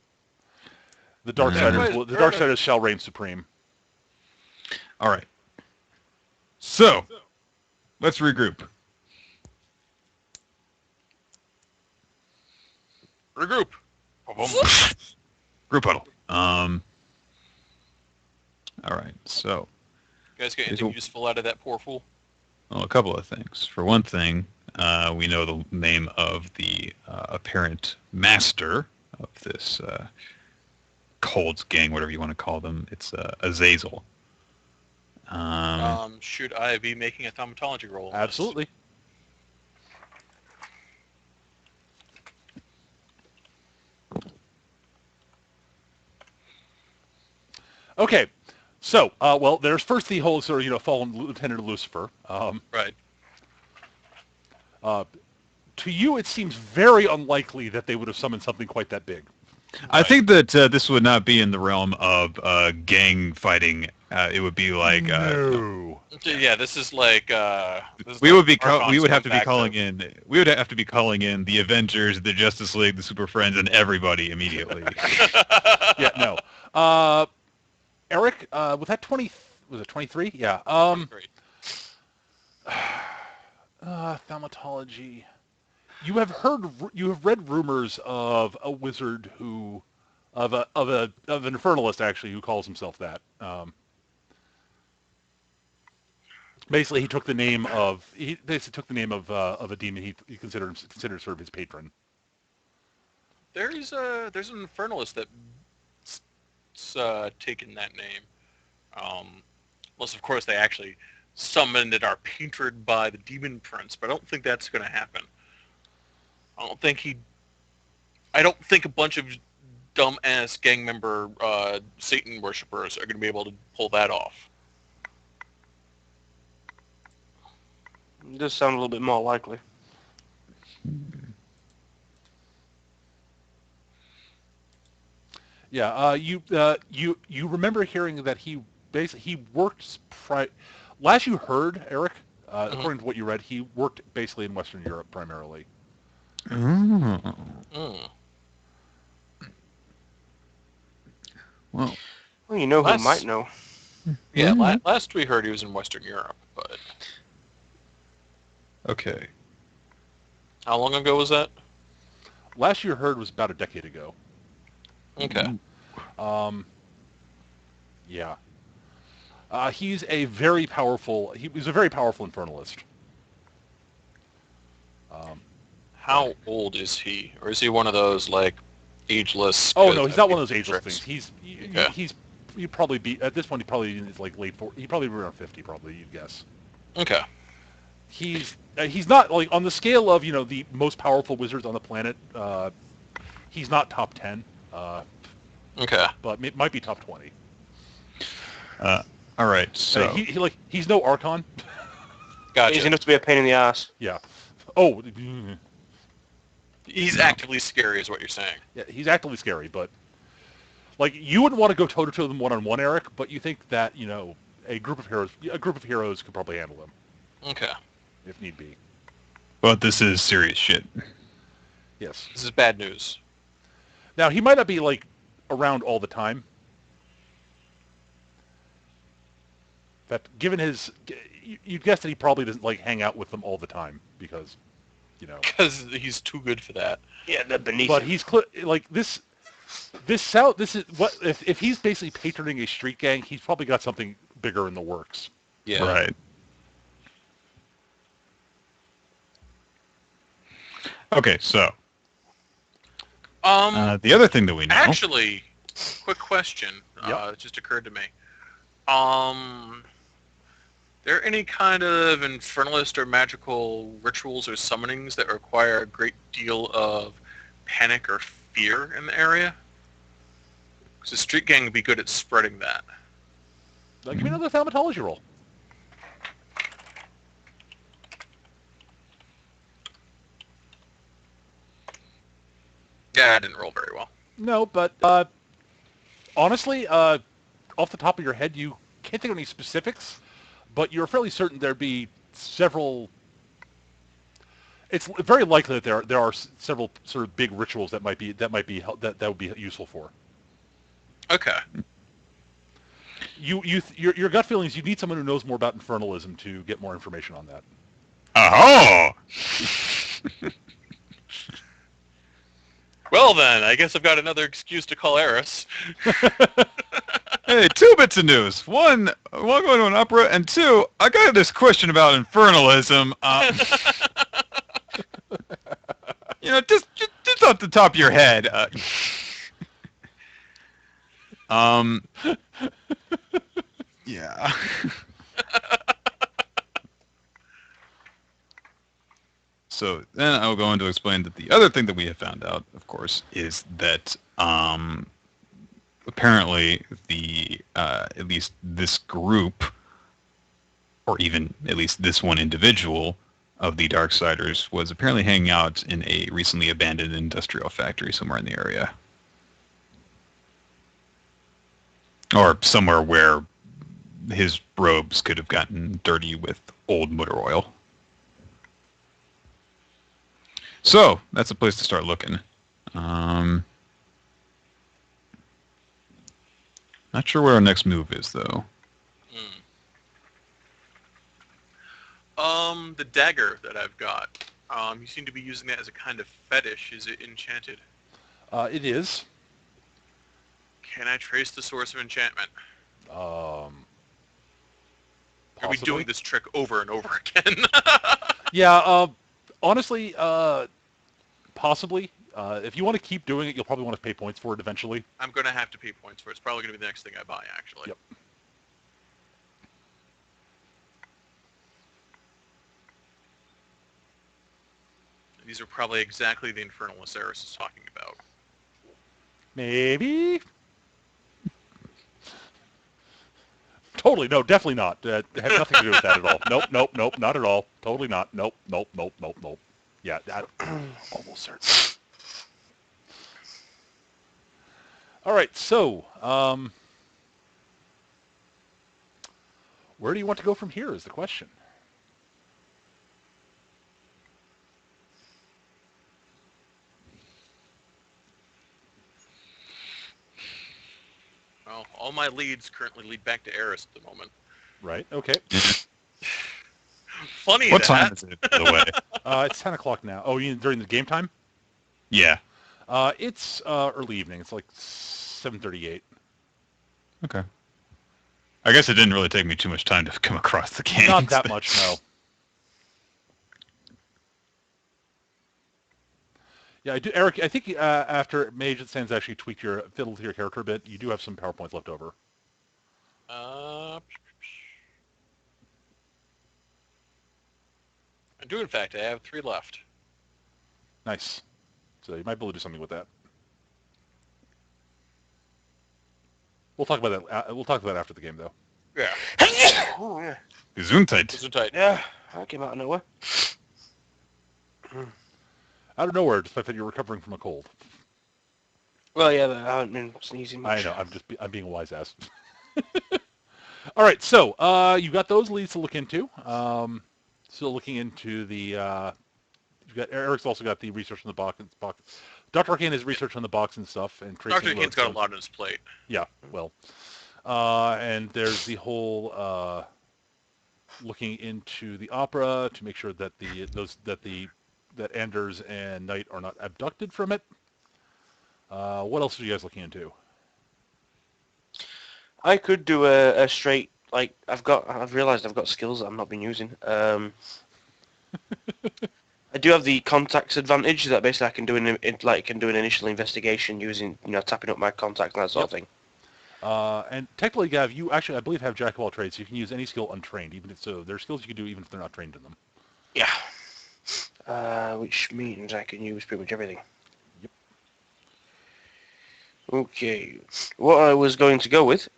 the Darksiders shall reign supreme. All right. So let's regroup. Regroup. Group huddle. All right. So, You guys get anything useful out of that poor fool? well, a couple of things. For one thing, we know the name of the apparent master of this Cold's gang, whatever you want to call them. It's Azazel. Should I be making a thaumatology roll? on this? Absolutely. Okay, so well, there's first the whole sort of fallen Lieutenant Lucifer. Right. To you, it seems very unlikely that they would have summoned something quite that big. I think that this would not be in the realm of gang fighting. It would be like No. Yeah, this is like we would be Archon's we would have to going be back calling in we would have to be calling in the Avengers, the Justice League, the Super Friends, and everybody immediately. Yeah, no. Eric, with that 20, was it 23? Yeah. Great. Thaumatology. You have read rumors of a wizard of an infernalist actually who calls himself that. Basically, he took the name of a demon he considered sort of his patron. There's an infernalist that's taken that name. Unless, of course, they actually summoned and are patroned by the demon prince, but I don't think that's going to happen. I don't think a bunch of dumb-ass gang member Satan worshippers are going to be able to pull that off. It does sound a little bit more likely. Yeah, you remember hearing that he worked. Last you heard, Eric, according to what you read, he worked basically in Western Europe primarily. Oh. Mm. Well, Well, you know who might know. Yeah, Mhm. last we heard he was in Western Europe, but okay. how long ago was that? Last you heard was about a decade ago. Okay. Yeah. He's a very powerful. He was a very powerful infernalist. How old is he? Or is he one of those, like, ageless... Oh no, he's not one of those ageless tricks? things. Okay. He'd probably be at this point. He probably is like late 40. He'd probably be around 50. Probably, you'd guess. Okay. He's not like on the scale of the most powerful wizards on the planet. He's not top 10. Okay. But it might be top 20. All right. So He's no Archon. Gotcha. He's enough to be a pain in the ass. Yeah. Oh. He's actively scary is what you're saying. Yeah, he's actively scary, but like you wouldn't want to go toe to toe with him one-on-one, Eric. But you think that a group of heroes could probably handle him Okay. if need be. but this is serious shit. Yes. This is bad news. Now he might not be like around all the time. That given you'd guess that he probably doesn't like hang out with them all the time because, Because he's too good for that. Yeah, they're beneath But him. he's like this. This is what if he's basically patroning a street gang, he's probably got something bigger in the works. Yeah. Right. Okay. So the other thing that we know. Actually, quick question. Yep. It just occurred to me. There any kind of infernalist or magical rituals or summonings that require a great deal of panic or fear in the area? Because the street gang would be good at spreading that. Give me another thaumatology roll. Yeah, I didn't roll very well. No, but honestly, off the top of your head, you can't think of any specifics, but you're fairly certain there'd be several. It's very likely that there are several sort of big rituals that would be useful for. Okay. Your gut feeling is you need someone who knows more about infernalism to get more information on that. Oh! Well then, I guess I've got another excuse to call Eris. Hey, two bits of news. One, I want to go to an opera, and two, I got this question about infernalism. Just off the top of your head. Yeah. So then I will go on to explain that the other thing that we have found out, of course, is that apparently the at least this group, or even at least this one individual of the Darksiders, was apparently hanging out in a recently abandoned industrial factory somewhere in the area. Or somewhere where his robes could have gotten dirty with old motor oil. So, that's a place to start looking. Not sure where our next move is, though. The dagger that I've got. You seem to be using that as a kind of fetish. Is it enchanted? It is. Can I trace the source of enchantment? Are we Possibly. doing this trick over and over again? Yeah, honestly, possibly. If you want to keep doing it, you'll probably want to pay points for it eventually. I'm going to have to pay points for it. It's probably going to be the next thing I buy, actually. Yep. These are probably exactly the Infernal Eris is talking about. Maybe? Totally, no, definitely not. Have nothing to do with that at all. Nope, not at all. Totally not. Nope. Yeah, that almost certain. All right, so where do you want to go from here is the question. Well, all my leads currently lead back to Eris at the moment. Right, okay. Funny What that. time is it, by the way? It's 10 o'clock now. Oh, you mean during the game time? Yeah. It's early evening. It's like 7:38. Okay. I guess it didn't really take me too much time to come across the game. Not that much, no. Yeah, I do, Eric. I think after Mage and Sans actually fiddled to your character a bit, you do have some PowerPoints left over. I do, in fact. I have 3 left. Nice. So you might be able to do something with that. We'll talk about that. We'll talk about that after the game, though. Yeah. Oh, yeah. Gesundheit. Gesundheit. Yeah, that came out of nowhere. Out of nowhere, despite that you're recovering from a cold. Well, yeah, but I haven't been sneezing much. I know. I'm being a wise ass. All right. So you got those leads to look into. Still looking into the. Eric's also got the research on the box. Dr. Arcane has research on the box and stuff, and Dr. Arcane's got a lot on his plate. Yeah. Well, and there's the whole looking into the opera to make sure that that Anders and Knight are not abducted from it. What else are you guys looking into? I could do a straight, like, I've realised I've got skills that I've not been using. I do have the contacts advantage that basically I can do an initial investigation using, tapping up my contacts and that sort of thing. And technically, Gav, you actually, I believe, have Jack of all trades, so you can use any skill untrained, even if so. There's skills you can do even if they're not trained in them. Yeah. Which means I can use pretty much everything. Yep. Okay. What I was going to go with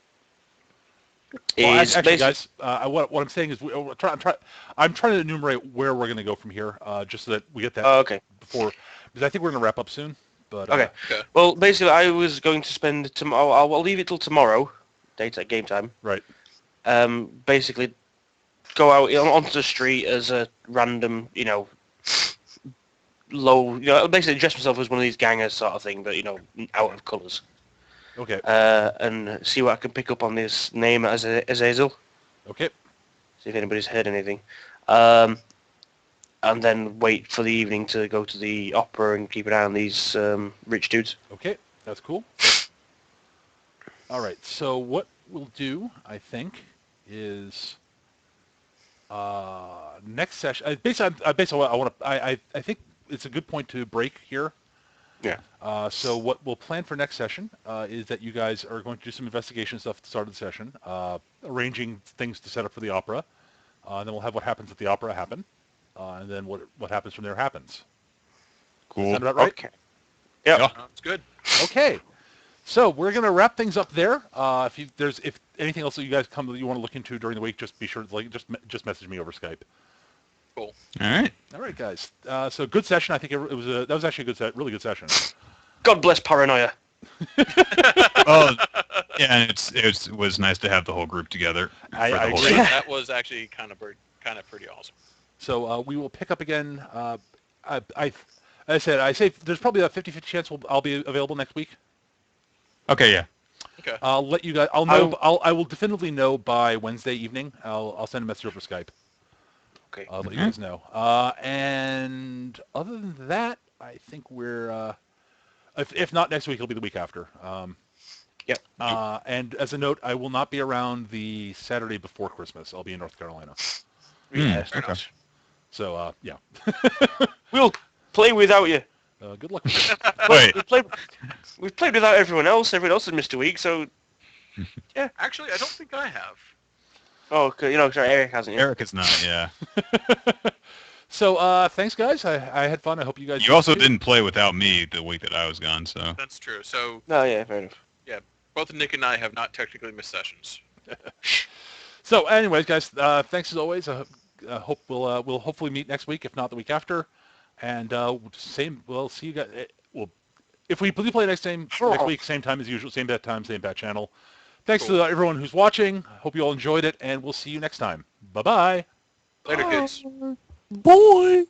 is actually, guys, what I'm saying is I'm trying to enumerate where we're going to go from here, just so that we get that Oh, okay. before, because I think we're going to wrap up soon. But Okay. Well, basically, I was going to spend tomorrow. I'll leave it till tomorrow, game time. right. Basically, go out onto the street as a random, basically dress myself as one of these gangers sort of thing, but out of colours. Okay. And see what I can pick up on this name as Azazel. Okay. See if anybody's heard anything. And then wait for the evening to go to the opera and keep an eye on these rich dudes. Okay. That's cool. All right. So what we'll do, I think, is next session. I think it's a good point to break here. Yeah. So what we'll plan for next session is that you guys are going to do some investigation stuff at the start of the session, arranging things to set up for the opera. And then we'll have what happens at the opera happen. And then what happens from there happens. Cool. Sound about right? Okay. Yep. Yeah. Sounds good. Okay. So we're going to wrap things up there. If anything else that you guys you want to look into during the week, just be sure to just message me over Skype. Cool. All right. All right, guys. So good session. I think that was actually a really good session. God bless paranoia. Oh, yeah, and it was nice to have the whole group together. I for the whole agree. show. That was actually kind of pretty awesome. So we will pick up again. I say there's probably a 50-50 chance I'll be available next week. Okay, yeah. Okay. I'll let you guys. I'll know. I will definitively know by Wednesday evening. I'll send a message over Skype. Okay. I'll let you guys know. And other than that, I think we're. If not next week, it'll be the week after. Yep. And as a note, I will not be around the Saturday before Christmas. I'll be in North Carolina. Yeah, fair okay. enough. So yeah. We'll play without you. Good luck. Wait. We've played without everyone else. Everyone else has missed a week, so Actually, I don't think I have. oh, sorry, Eric hasn't. Eric is not, yeah. So thanks, guys. I had fun. I hope you guys. You also too. didn't play without me the week that I was gone, so. That's true. So No, yeah, fair enough. both Nick and I have not technically missed sessions. So, anyways, guys, thanks as always. I hope we'll hopefully meet next week, if not the week after. And we'll see you guys. Well, if we play next week, same time as usual, same bad time, same bad channel. Thanks to everyone who's watching. Hope you all enjoyed it, and we'll see you next time. Bye-bye. Later, kids. Boy.